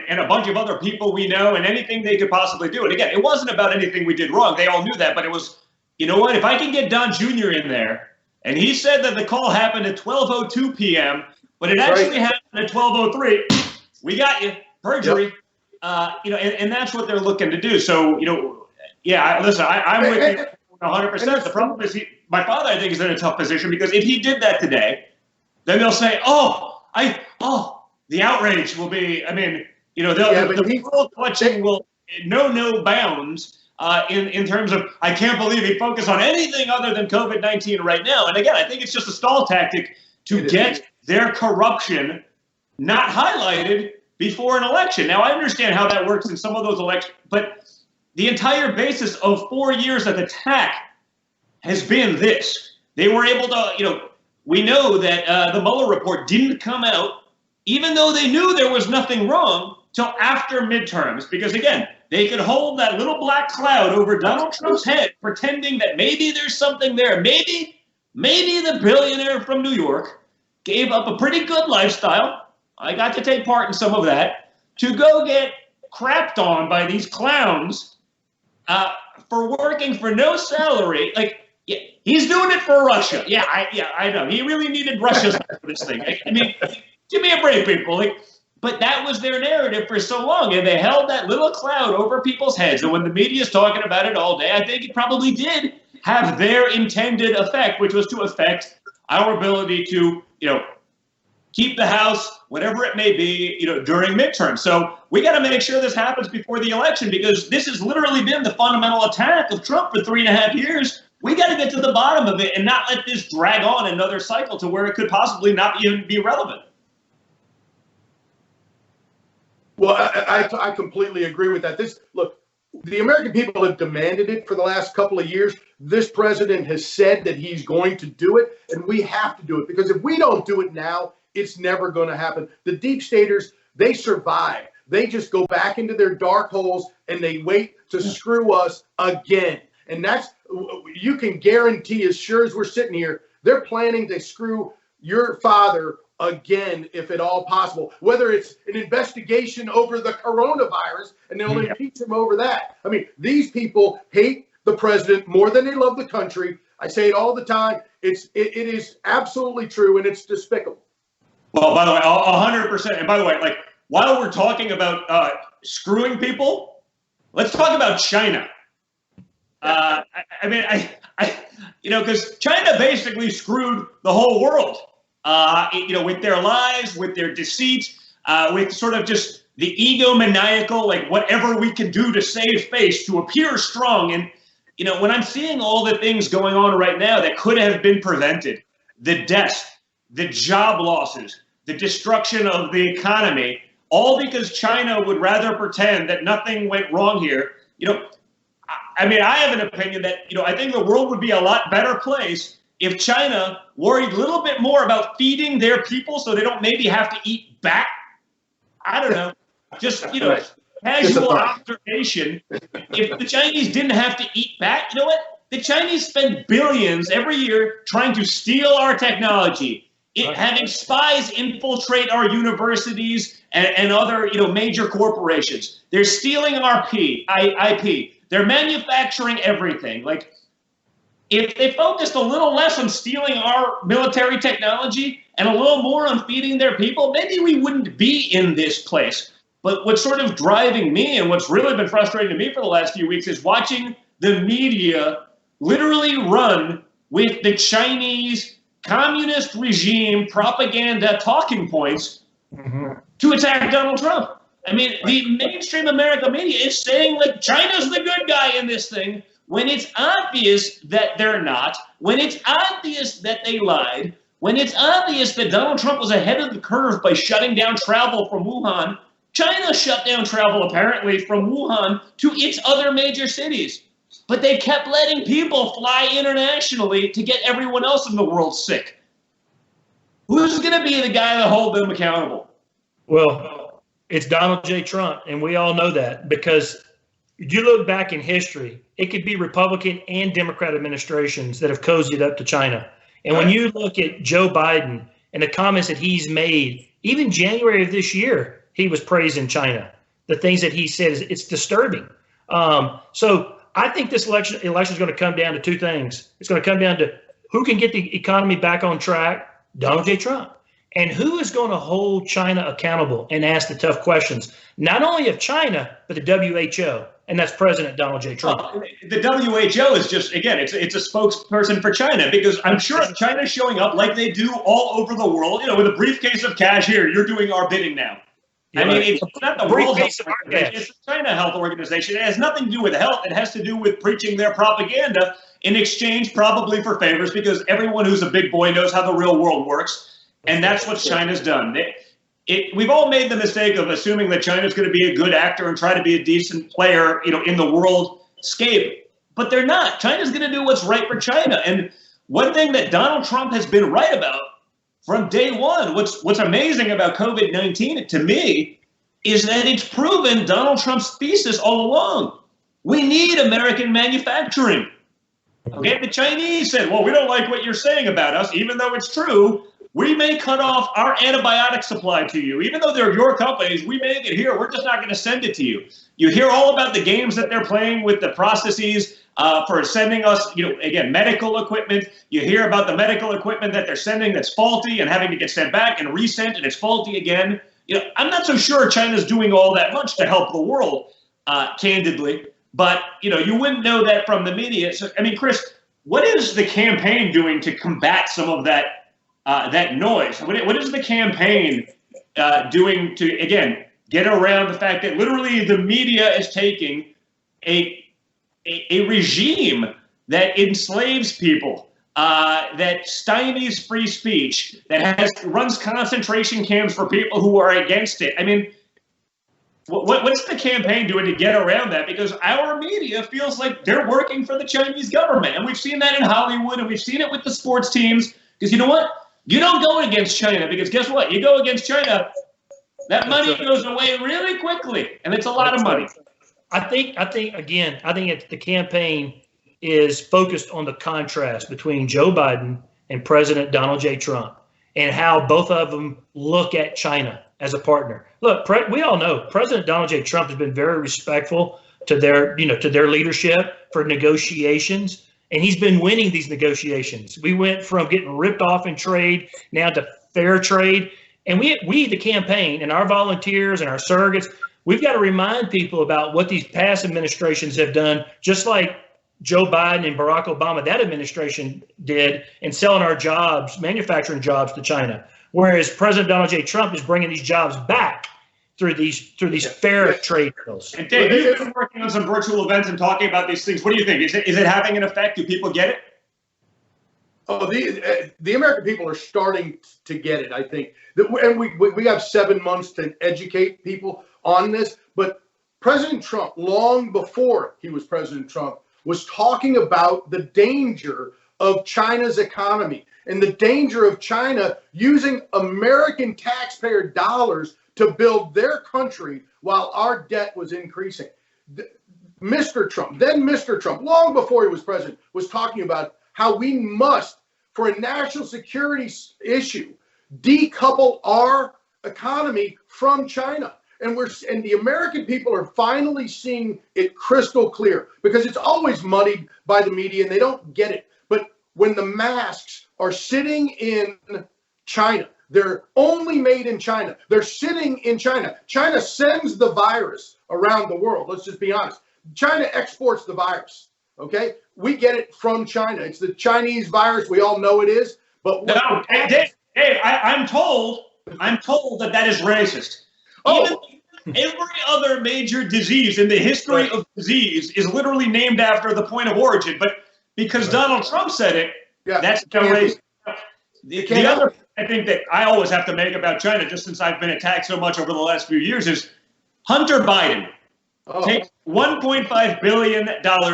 S2: and a bunch of other people we know, and anything they could possibly do. And again, it wasn't about anything we did wrong. They all knew that, but it was, what, if I can get Don Jr. in there, and he said that the call happened at 12:02 p.m., but it actually happened at 12:03, we got you. Perjury.
S6: Yep.
S2: and that's what they're looking to do. So, listen, I'm with you 100%. The problem is my father, I think, is in a tough position because if he did that today, then they'll say, the outrage will be, the world clutching will know no bounds in terms of, I can't believe he focused on anything other than COVID-19 right now. And again, I think it's just a stall tactic to get their corruption not highlighted before an election. Now, I understand how that works in some of those elections, but the entire basis of 4 years of attack has been this. They were able to, we know that the Mueller report didn't come out, even though they knew there was nothing wrong, till after midterms. Because again, they could hold that little black cloud over Donald Trump's head, pretending that maybe there's something there. Maybe the billionaire from New York gave up a pretty good lifestyle. I got to take part in some of that, to go get crapped on by these clowns for working for no salary. Like, yeah, he's doing it for Russia. Yeah, I know. He really needed Russia's help for this thing. I mean, give me a break, people. But that was their narrative for so long, and they held that little cloud over people's heads. And when the media is talking about it all day, I think it probably did have their intended effect, which was to affect our ability to, keep the House, whatever it may be, during midterm. So we got to make sure this happens before the election, because this has literally been the fundamental attack of Trump for 3.5 years. We got to get to the bottom of it and not let this drag on another cycle to where it could possibly not even be relevant.
S6: Well, I completely agree with that. Look, the American people have demanded it for the last couple of years. This president has said that he's going to do it, and we have to do it, because if we don't do it now, it's never going to happen. The deep staters, they survive. They just go back into their dark holes and they wait to screw us again. And you can guarantee, as sure as we're sitting here, they're planning to screw your father again, if at all possible, whether it's an investigation over the coronavirus and they'll impeach him over that. I mean, these people hate the president more than they love the country. I say it all the time. It is absolutely true, and it's despicable.
S2: Well, by the way, 100%. And by the way, while we're talking about screwing people, let's talk about China. Because China basically screwed the whole world. With their lies, with their deceit, with sort of just the egomaniacal, whatever we can do to save face, to appear strong. And, when I'm seeing all the things going on right now that could have been prevented, the deaths, the job losses, the destruction of the economy, all because China would rather pretend that nothing went wrong here. I have an opinion that, I think the world would be a lot better place if China worried a little bit more about feeding their people so they don't maybe have to eat bat. I don't know. Just, casual observation. If the Chinese didn't have to eat bat, you know what? The Chinese spend billions every year trying to steal our technology, having spies infiltrate our universities and other, major corporations. They're stealing our IP. They're manufacturing everything. If they focused a little less on stealing our military technology and a little more on feeding their people, maybe we wouldn't be in this place. But what's sort of driving me, and what's really been frustrating to me for the last few weeks, is watching the media literally run with the Chinese communist regime propaganda talking points to attack Donald Trump. The mainstream American media is saying China's the good guy in this thing, when it's obvious that they're not, when it's obvious that they lied, when it's obvious that Donald Trump was ahead of the curve by shutting down travel from Wuhan. China shut down travel, apparently, from Wuhan to its other major cities. But they kept letting people fly internationally to get everyone else in the world sick. Who's going to be the guy to hold them accountable?
S8: Well, it's Donald J. Trump, and we all know that, because you look back in history, it could be Republican and Democrat administrations that have cozied up to China. And when you look at Joe Biden and the comments that he's made, even January of this year, he was praising China. The things that he said, it's disturbing. So I think this election is going to come down to two things. It's going to come down to who can get the economy back on track, Donald J. Trump. And who is going to hold China accountable and ask the tough questions? Not only of China, but the WHO, and that's President Donald J. Trump.
S2: Well, the WHO is just, again, it's a spokesperson for China, because I'm sure China's showing up like they do all over the world, with a briefcase of cash. Here, you're doing our bidding now. I mean, it's not the World Health Organization, it's the China Health Organization. It has nothing to do with health. It has to do with preaching their propaganda in exchange probably for favors, because everyone who's a big boy knows how the real world works. And that's what China's done. We've all made the mistake of assuming that China's going to be a good actor and try to be a decent player, in the world scape. But they're not. China's going to do what's right for China. And one thing that Donald Trump has been right about from day one, what's amazing about COVID-19 to me is that it's proven Donald Trump's thesis all along. We need American manufacturing. Okay, the Chinese said, well, we don't like what you're saying about us, even though it's true. We may cut off our antibiotic supply to you. Even though they're your companies, we make it here. We're just not going to send it to you. You hear all about the games that they're playing with the processes for sending us, again, medical equipment. You hear about the medical equipment that they're sending that's faulty and having to get sent back and resent, and it's faulty again. I'm not so sure China's doing all that much to help the world, candidly. But, you wouldn't know that from the media. So, I mean, Chris, what is the campaign doing to combat some of that noise? What is the campaign doing to, again, get around the fact that literally the media is taking a regime that enslaves people, that stymies free speech, that runs concentration camps for people who are against it? I mean, what's the campaign doing to get around that? Because our media feels like they're working for the Chinese government. And we've seen that in Hollywood, and we've seen it with the sports teams. Because you know what? You don't go against China, because guess what? You go against China, that money goes away really quickly, and it's a lot of money.
S8: I think the campaign is focused on the contrast between Joe Biden and President Donald J. Trump, and how both of them look at China as a partner. Look, we all know President Donald J. Trump has been very respectful to their leadership for negotiations. And he's been winning these negotiations. We went from getting ripped off in trade now to fair trade. And we, the campaign, and our volunteers and our surrogates, we've got to remind people about what these past administrations have done, just like Joe Biden and Barack Obama, that administration did, in selling our jobs, manufacturing jobs to China. Whereas President Donald J. Trump is bringing these jobs back through these fair trade deals.
S2: And Dave, you've been working on some virtual events and talking about these things. What do you think? Is it having an effect? Do people get it?
S6: Oh, the American people are starting to get it, I think. And we have 7 months to educate people on this. But President Trump, long before he was President Trump, was talking about the danger of China's economy and the danger of China using American taxpayer dollars to build their country while our debt was increasing. Mr. Trump, long before he was president, was talking about how we must, for a national security issue, decouple our economy from China. And the American people are finally seeing it crystal clear, because it's always muddied by the media and they don't get it. But when the masks are sitting in China, they're only made in China. They're sitting in China. China sends the virus around the world. Let's just be honest. China exports the virus. Okay, we get it from China. It's the Chinese virus. We all know it is. But
S2: no, Dave, I'm told that is racist. Even every other major disease in the history of disease is literally named after the point of origin. But because Donald Trump said it, that's no racist. The other I think that I always have to make about China, just since I've been attacked so much over the last few years, is Hunter Biden takes $1.5 billion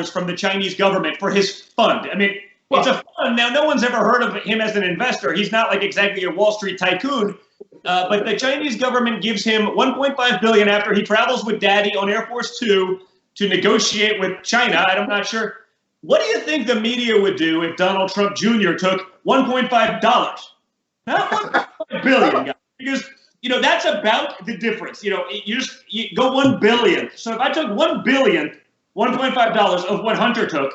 S2: from the Chinese government for his fund. I mean, it's a fund. Now, no one's ever heard of him as an investor. He's not like exactly a Wall Street tycoon. But the Chinese government gives him $1.5 billion after he travels with Daddy on Air Force Two to negotiate with China. I'm not sure. What do you think the media would do if Donald Trump Jr. took $1.5? Not $1.5 billion, guys, because that's about the difference. You go $1 billion. So if I took $1 billion, $1.5 of what Hunter took,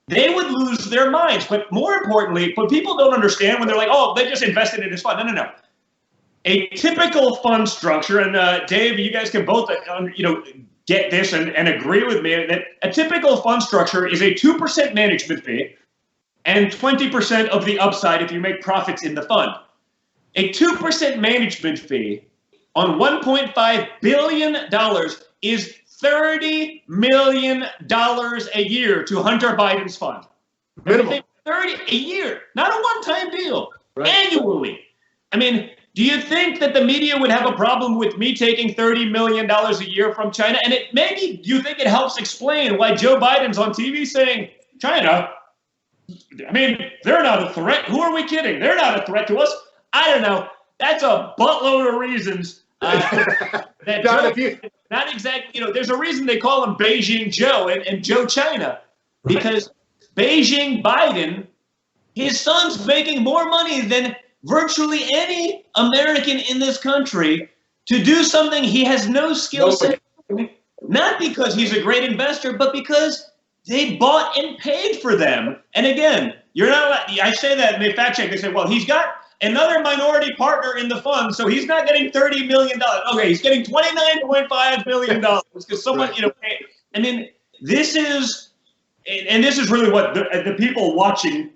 S2: they would lose their minds. But more importantly, what people don't understand when they're like, oh, they just invested in his fund. No. a typical fund structure, and Dave, you guys can both, get this and agree with me that a typical fund structure is a 2% management fee and 20% of the upside if you make profits in the fund. A 2% management fee on $1.5 billion is $30 million a year to Hunter Biden's fund.
S6: Minimum.
S2: 30 a year, not a one-time deal,
S6: right.
S2: Annually. I mean, do you think that the media would have a problem with me taking $30 million a year from China? And maybe you think it helps explain why Joe Biden's on TV saying, China, I mean, they're not a threat. Who are we kidding? They're not a threat to us. I don't know. That's a buttload of reasons. That Joe, not exactly, there's a reason they call him Beijing Joe and Joe China, because Beijing Biden, his son's making more money than virtually any American in this country to do something he has no skill set in, not because he's a great investor, but because they bought and paid for them. And again, you're not allowed, I say that and they fact check. They say, well, he's got another minority partner in the fund, so he's not getting $30 million. Okay, he's getting $29.5 million because someone, I mean, this is really what the people watching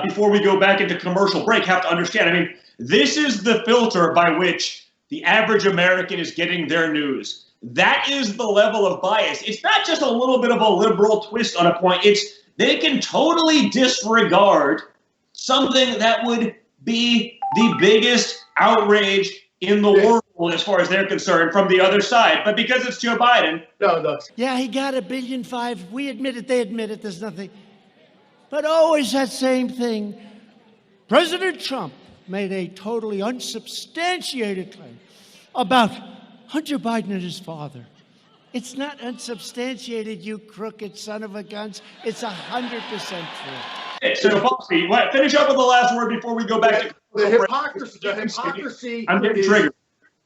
S2: before we go back into commercial break have to understand. I mean, this is the filter by which the average American is getting their news. That is the level of bias. It's not just a little bit of a liberal twist on a point. They can totally disregard something that would be the biggest outrage in the world as far as they're concerned from the other side. But because it's Joe Biden.
S6: No.
S12: Yeah, he got $1.5 billion. We admit it. They admit it. There's nothing. But always that same thing. President Trump made a totally unsubstantiated claim about Hunter Biden and his father. It's not unsubstantiated, you crooked son of a guns. It's 100% true.
S2: So, Bossy, finish up with the last word before we go back to
S6: the hypocrisy.
S2: I'm getting triggered.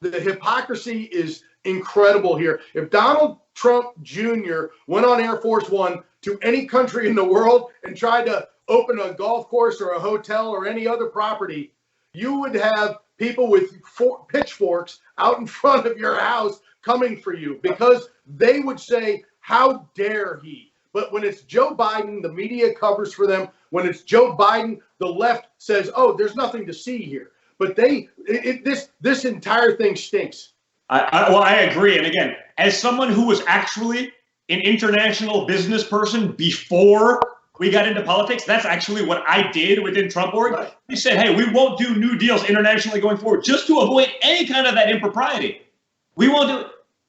S6: The hypocrisy is incredible here. If Donald Trump Jr. went on Air Force One to any country in the world and tried to open a golf course or a hotel or any other property, you would have people with pitchforks out in front of your house coming for you because they would say, how dare he? But when it's Joe Biden, the media covers for them. When it's Joe Biden, the left says, oh, there's nothing to see here. But this entire thing stinks.
S2: I agree. And again, as someone who was actually an international business person before we got into politics, that's actually what I did within Trump org. Right. We said, hey, we won't do new deals internationally going forward just to avoid any kind of that impropriety. We won't do it.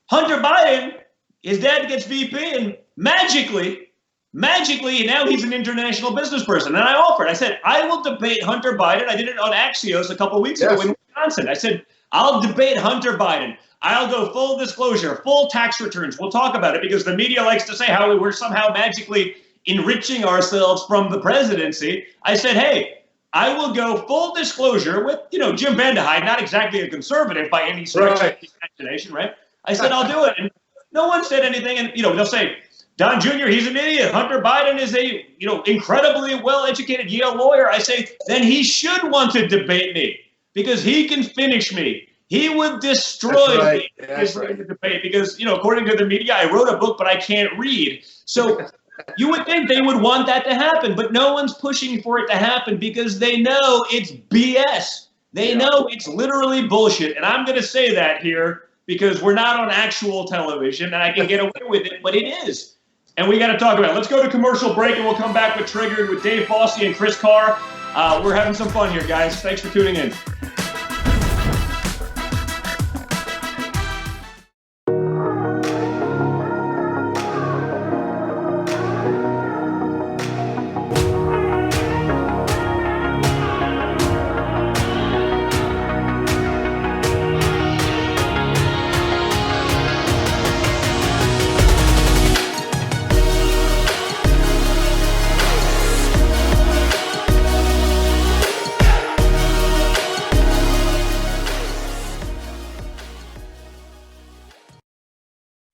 S2: Hunter Biden, his dad gets VP, and magically, now he's an international business person. And I offered, I said, I will debate Hunter Biden. I did it on Axios a couple of weeks ago in Wisconsin. I said, I'll debate Hunter Biden. I'll go full disclosure, full tax returns. We'll talk about it because the media likes to say how we're somehow magically enriching ourselves from the presidency. I said, hey, I will go full disclosure with, Jim Vandehei, not exactly a conservative by any stretch of the imagination, right? I said, I'll do it. And no one said anything. And, they'll say, Don Jr., he's an idiot. Hunter Biden is a, incredibly well-educated Yale lawyer. I say, then he should want to debate me because he can finish me. He would destroy me in the debate because, according to the media, I wrote a book, but I can't read. So you would think they would want that to happen, but no one's pushing for it to happen because they know it's BS. They know it's literally bullshit. And I'm going to say that here because we're not on actual television and I can get away with it, but it is. And we got to talk about it. Let's go to commercial break and we'll come back with Triggered with Dave Bossy and Chris Carr. We're having some fun here, guys. Thanks for tuning in.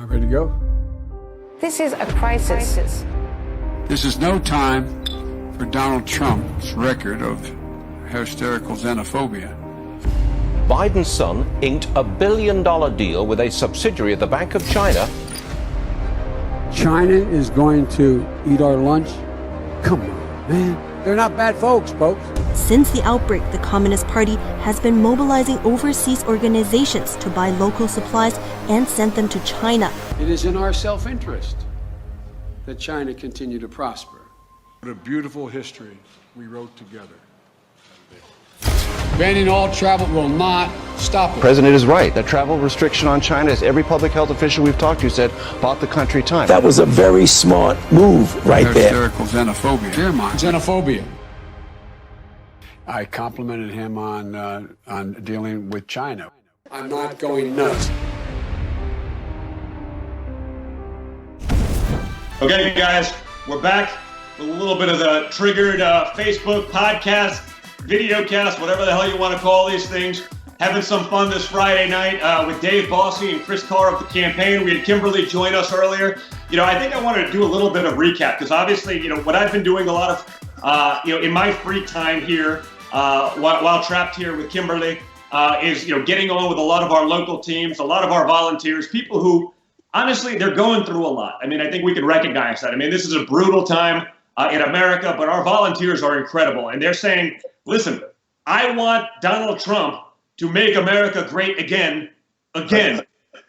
S7: Ready to go?
S22: This is a crisis.
S7: This is no time for Donald Trump's record of hysterical xenophobia.
S1: Biden's son inked a $1 billion deal with a subsidiary of the Bank of China.
S7: China is going to eat our lunch? Come on, man. They're not bad folks.
S3: Since the outbreak, the Communist Party has been mobilizing overseas organizations to buy local supplies and send them to China.
S7: It is in our self-interest that China continue to prosper. What a beautiful history we wrote together. Banning all travel will not stop it.
S23: The president is right. That travel restriction on China, as every public health official we've talked to said, bought the country time.
S24: That was a very smart move right there.
S7: Hysterical xenophobia. Xenophobia. I complimented him on dealing with China. I'm not going nuts.
S2: Okay, guys, we're back with a little bit of the triggered Facebook podcast, videocast, whatever the hell you want to call these things. Having some fun this Friday night with Dave Bossy and Chris Carr of the campaign. We had Kimberly join us earlier. I think I wanted to do a little bit of recap because obviously, what I've been doing a lot of, in my free time here, while trapped here with Kimberly, is, getting on with a lot of our local teams, a lot of our volunteers, people who, honestly, they're going through a lot. I think we can recognize that. This is a brutal time in America, but our volunteers are incredible. And they're saying, listen, I want Donald Trump to make America great again,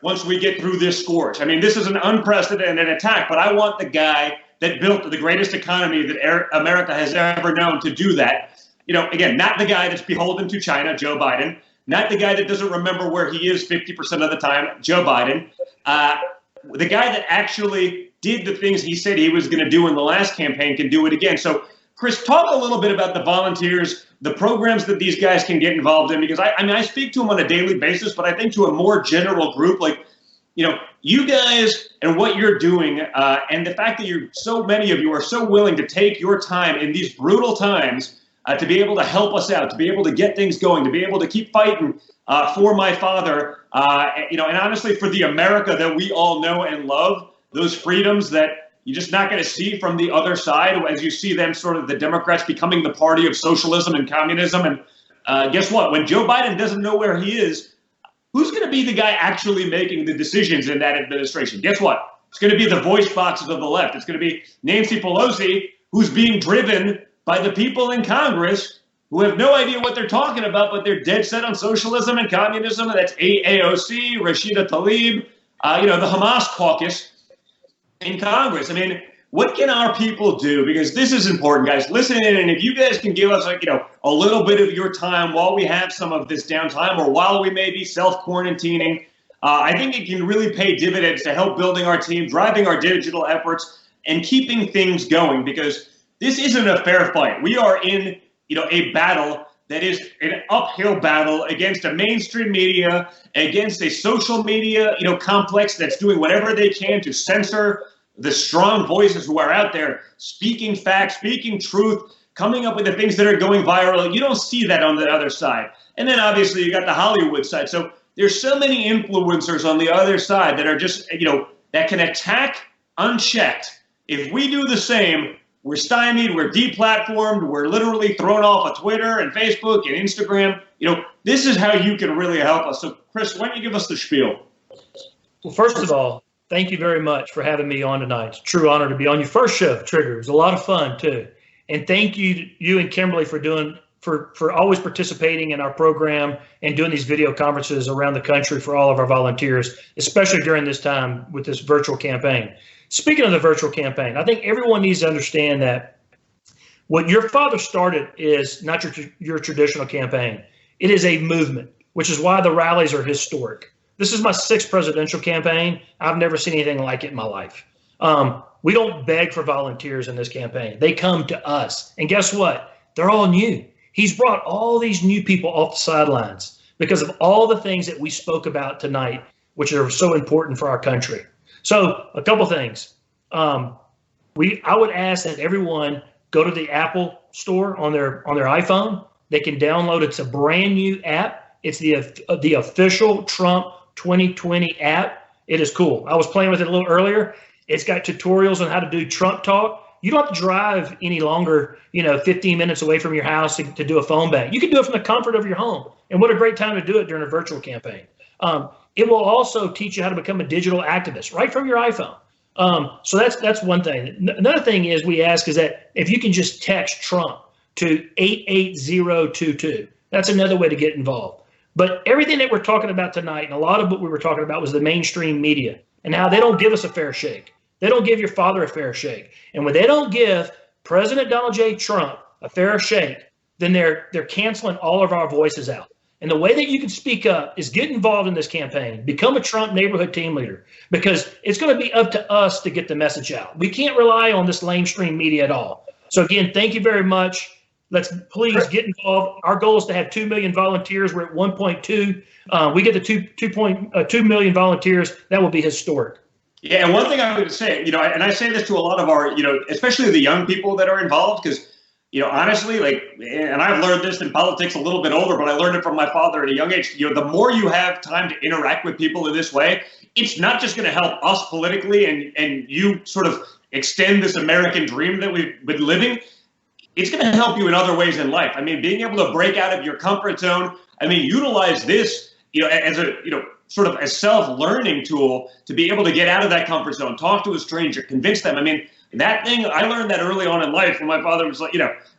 S2: once we get through this scourge. This is an unprecedented attack, but I want the guy that built the greatest economy that America has ever known to do that. Again, not the guy that's beholden to China, Joe Biden, not the guy that doesn't remember where he is 50% of the time, Joe Biden, the guy that actually did the things he said he was going to do in the last campaign can do it again. So, Chris, talk a little bit about the volunteers, the programs that these guys can get involved in, because I speak to them on a daily basis, but I think to a more general group, like, you guys and what you're doing, and the fact that so many of you are so willing to take your time in these brutal times to be able to help us out, to be able to get things going, to be able to keep fighting for my father, and honestly for the America that we all know and love, those freedoms that you're just not going to see from the other side as you see them sort of the Democrats becoming the party of socialism and communism. And guess what? When Joe Biden doesn't know where he is, who's going to be the guy actually making the decisions in that administration? Guess what? It's going to be the voice boxes of the left. It's going to be Nancy Pelosi, who's being driven by the people in Congress who have no idea what they're talking about, but they're dead set on socialism and communism. And that's AOC, Rashida Tlaib, the Hamas caucus in Congress. What can our people do? Because this is important, guys. Listen in, and if you guys can give us, a little bit of your time while we have some of this downtime, or while we may be self-quarantining, I think it can really pay dividends to help building our team, driving our digital efforts, and keeping things going. Because this isn't a fair fight. We are in, a battle that is an uphill battle against a mainstream media, against a social media, complex that's doing whatever they can to censor the strong voices who are out there speaking facts, speaking truth, coming up with the things that are going viral. You don't see that on the other side. And then obviously you got the Hollywood side. So there's so many influencers on the other side that are just, that can attack unchecked. If we do the same, we're stymied, we're deplatformed, we're literally thrown off of Twitter and Facebook and Instagram. This is how you can really help us. So, Chris, why don't you give us the spiel?
S8: Well, first of all, thank you very much for having me on tonight. It's a true honor to be on your first show, Trigger. It was a lot of fun, too. And thank you and Kimberly for always participating in our program and doing these video conferences around the country for all of our volunteers, especially during this time with this virtual campaign. Speaking of the virtual campaign, I think everyone needs to understand that what your father started is not your traditional campaign. It is a movement, which is why the rallies are historic. This is my 6th presidential campaign. I've never seen anything like it in my life. We don't beg for volunteers in this campaign. They come to us. And guess what? They're all new. He's brought all these new people off the sidelines because of all the things that we spoke about tonight, which are so important for our country. So a couple things. I would ask that everyone go to the Apple store on their iPhone. They can download. It's a brand new app. It's the official Trump 2020 app. It is cool. I was playing with it a little earlier. It's got tutorials on how to do Trump talk. You don't have to drive any longer, 15 minutes away from your house to do a phone bank. You can do it from the comfort of your home. And what a great time to do it during a virtual campaign. It will also teach you how to become a digital activist right from your iPhone. So that's one thing. Another thing is we ask is that if you can just text Trump to 88022, that's another way to get involved. But everything that we're talking about tonight, and a lot of what we were talking about was the mainstream media and how they don't give us a fair shake. They don't give your father a fair shake. And when they don't give President Donald J. Trump a fair shake, then they're canceling all of our voices out. And the way that you can speak up is get involved in this campaign, become a Trump neighborhood team leader, because it's going to be up to us to get the message out. We can't rely on this lamestream media at all. So again, thank you very much. Let's please get involved. Our goal is to have 2 million volunteers. We're at 1.2. We get the 2 million volunteers. That will be historic.
S2: Yeah, and one thing I would say, and I say this to a lot of our, especially the young people that are involved, because, honestly, and I've learned this in politics a little bit older, but I learned it from my father at a young age. The more you have time to interact with people in this way, it's not just going to help us politically and you sort of extend this American dream that we've been living. It's going to help you in other ways in life. I mean, being able to break out of your comfort zone. I mean, utilize this, as a, sort of a self-learning tool to be able to get out of that comfort zone, talk to a stranger, convince them. I mean, that thing, I learned that early on in life when my father was like,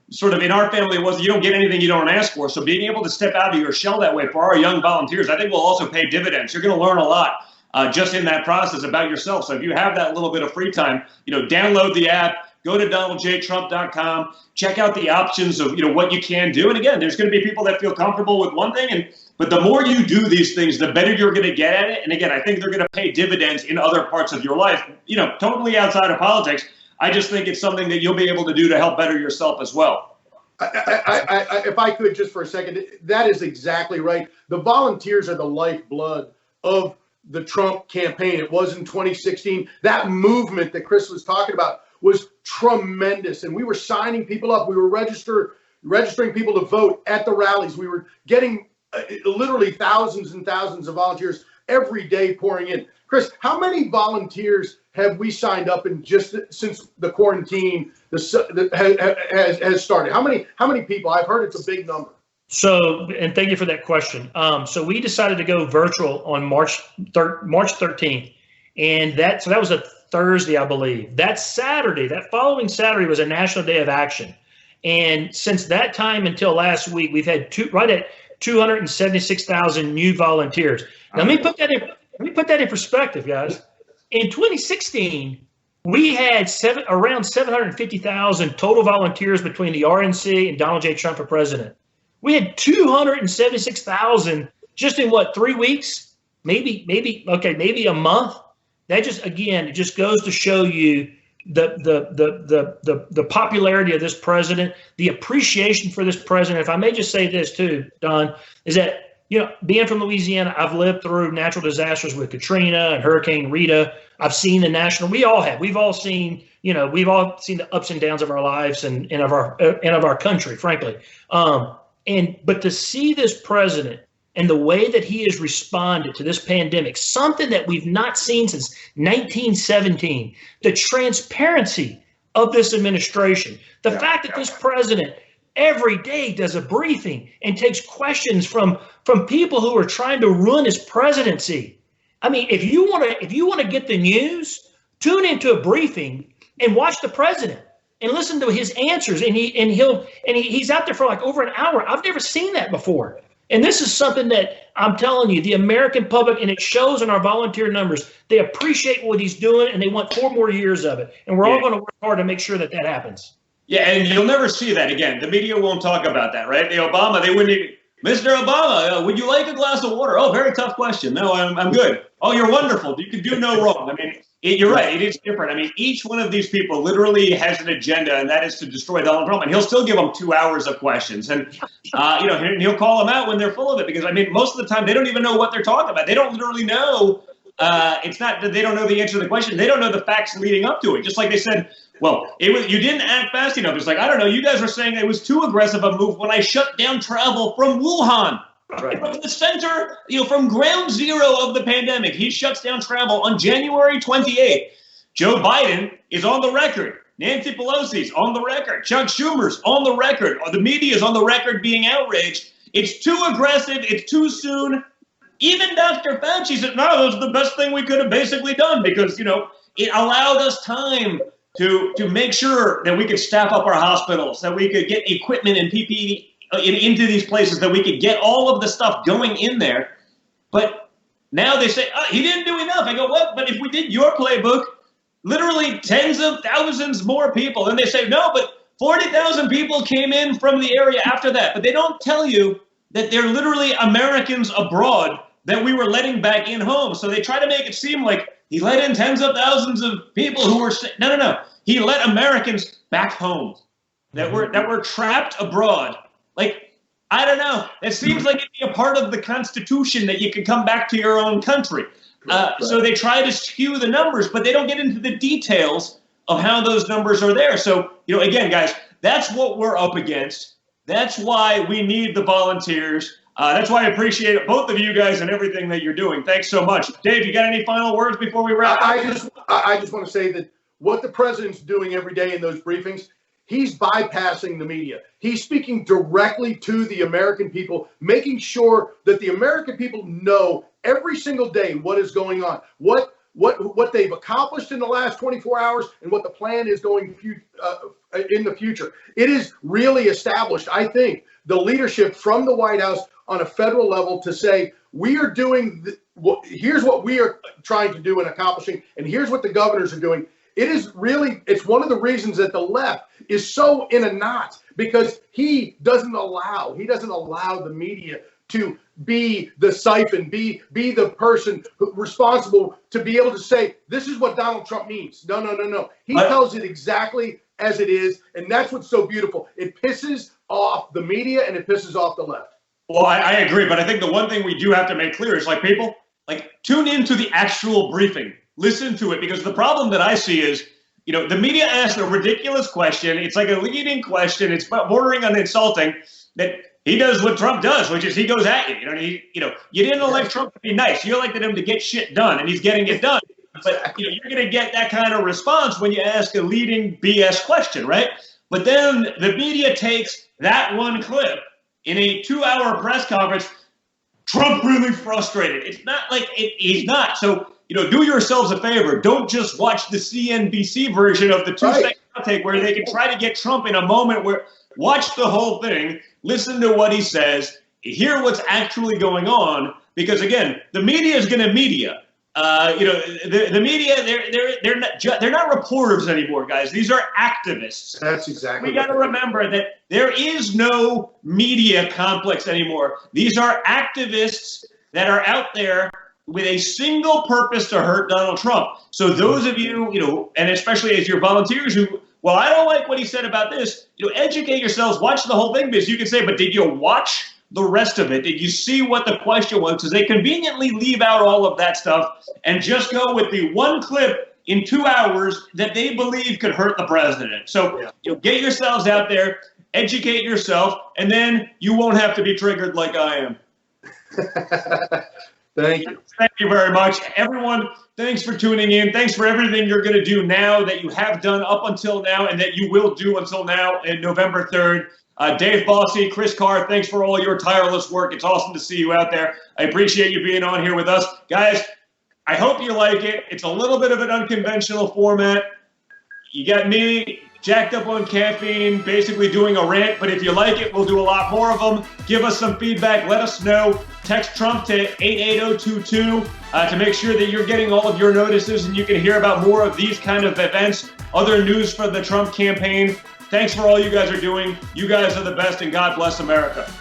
S2: sort of in our family, it was you don't get anything you don't ask for. So being able to step out of your shell that way for our young volunteers, I think will also pay dividends. You're going to learn a lot just in that process about yourself. So if you have that little bit of free time, download the app, go to DonaldJTrump.com, check out the options of, what you can do. And again, there's going to be people that feel comfortable with one thing, but the more you do these things, the better you're going to get at it. And again, I think they're going to pay dividends in other parts of your life, totally outside of politics. I just think it's something that you'll be able to do to help better yourself as well.
S6: If I could just for a second, that is exactly right. The volunteers are the lifeblood of the Trump campaign. It was in 2016. That movement that Chris was talking about was tremendous. And we were signing people up. We were registering people to vote at the rallies. We were getting literally thousands and thousands of volunteers every day pouring in. Chris, how many volunteers have we signed up in just since the quarantine has started? How many people? I've heard it's a big number.
S8: So, and thank you for that question. So we decided to go virtual on March 13th, and that was a Thursday, I believe. That following Saturday was a National Day of Action. And since that time until last week, we've had right at 276,000 new volunteers. Now, let me put that in perspective, guys. In 2016, we had around 750,000 total volunteers between the RNC and Donald J. Trump for president. We had 276,000 just in 3 weeks, maybe a month. That just goes to show you the popularity of this president, the appreciation for this president. If I may just say this too, Don, is that being from Louisiana, I've lived through natural disasters with Katrina and Hurricane Rita. I've seen we've all seen the ups and downs of our lives and of our country, frankly. But to see this president and the way that he has responded to this pandemic, something that we've not seen since 1917, the transparency of this administration, the fact that this president every day does a briefing and takes questions from people who are trying to ruin his presidency. I mean, if you want to get the news, tune into a briefing and watch the president and listen to his answers. And he's out there for over an hour. I've never seen that before. And this is something that I'm telling you, the American public, and it shows in our volunteer numbers, they appreciate what he's doing and they want 4 more years of it. And we're all going to work hard to make sure that happens.
S2: Yeah, and you'll never see that again. The media won't talk about that, right? The Obama, they wouldn't even, Mr. Obama, would you like a glass of water? Oh, very tough question. No, I'm good. Oh, you're wonderful. You can do no wrong. I mean, you're right. It is different. I mean, each one of these people literally has an agenda, and that is to destroy Donald Trump. And he'll still give them 2 hours of questions. And, he'll call them out when they're full of it. Because, I mean, most of the time, they don't even know what they're talking about. They don't literally know. It's not that they don't know the answer to the question. They don't know the facts leading up to it. Just like they said, well, you didn't act fast enough. It's like, I don't know. You guys were saying it was too aggressive a move when I shut down travel from Wuhan. Right. From the center, from ground zero of the pandemic. He shuts down travel on January 28th. Joe Biden is on the record Nancy Pelosi's on the record. Chuck Schumer's on the record. The media's on the record being outraged. It's too aggressive. It's too soon. Even Dr. Fauci said, no, that was the best thing we could have basically done because, it allowed us time to make sure that we could staff up our hospitals, that we could get equipment and PPE into these places, that we could get all of the stuff going in there. But now they say, he didn't do enough. I go, what? But if we did your playbook, literally tens of thousands more people. And they say, no, but 40,000 people came in from the area after that. But they don't tell you that they're literally Americans abroad that we were letting back in home. So they try to make it seem like he let in tens of thousands of people who were sick. No. He let Americans back home that were trapped abroad. Like, I don't know. It seems like it'd be a part of the Constitution that you can come back to your own country. So they try to skew the numbers, but they don't get into the details of how those numbers are there. So, again, guys, that's what we're up against. That's why we need the volunteers. That's why I appreciate both of you guys and everything that you're doing. Thanks so much. Dave, you got any final words before we wrap up?
S6: I just want to say that what the president's doing every day in those briefings, he's bypassing the media. He's speaking directly to the American people, making sure that the American people know every single day what is going on, what they've accomplished in the last 24 hours, and what the plan is going in the future. It is really established, I think, the leadership from the White House on a federal level to say, we are doing, here's what we are trying to do and accomplishing, and here's what the governors are doing. It's one of the reasons that the left is so in a knot, because he doesn't allow the media to be the siphon, be the person responsible to be able to say, this is what Donald Trump means. No. He tells it exactly as it is, and that's what's so beautiful. It pisses off the media and it pisses off the left.
S2: Well, I agree, but I think the one thing we do have to make clear is, people, tune into the actual briefing. Listen to it, because the problem that I see is, the media asks a ridiculous question. It's like a leading question. It's bordering on insulting, that he does what Trump does, which is he goes at you. You didn't elect Trump to be nice. You elected him to get shit done, and he's getting it done. But you're going to get that kind of response when you ask a leading BS question, right? But then the media takes that one clip in a 2-hour press conference. Trump really frustrated. It's not like he's not. So, do yourselves a favor. Don't just watch the CNBC version of the 2-second outtake where they can try to get Trump in a moment where watch the whole thing, listen to what he says, hear what's actually going on. Because again, the media is going to media. The media, they're not reporters anymore, guys. These are activists.
S6: That's exactly.
S2: We got to remember that there is no media complex anymore. These are activists that are out there with a single purpose to hurt Donald Trump. So those of you, and especially as your volunteers who, well, I don't like what he said about this, educate yourselves, watch the whole thing, because you can say, but did you watch the rest of it? Did you see what the question was? Because they conveniently leave out all of that stuff and just go with the one clip in 2 hours that they believe could hurt the president. So get yourselves out there, educate yourself, and then you won't have to be triggered like I am.
S6: Thank you.
S2: Thank you very much. Everyone, thanks for tuning in. Thanks for everything you're going to do now, that you have done up until now, and that you will do until now in November 3rd. Dave Bossy, Chris Carr, thanks for all your tireless work. It's awesome to see you out there. I appreciate you being on here with us. Guys, I hope you like it. It's a little bit of an unconventional format. You got me jacked up on caffeine, basically doing a rant, but if you like it, we'll do a lot more of them. Give us some feedback. Let us know. Text Trump to 88022 to make sure that you're getting all of your notices and you can hear about more of these kind of events, other news from the Trump campaign. Thanks for all you guys are doing. You guys are the best, and God bless America.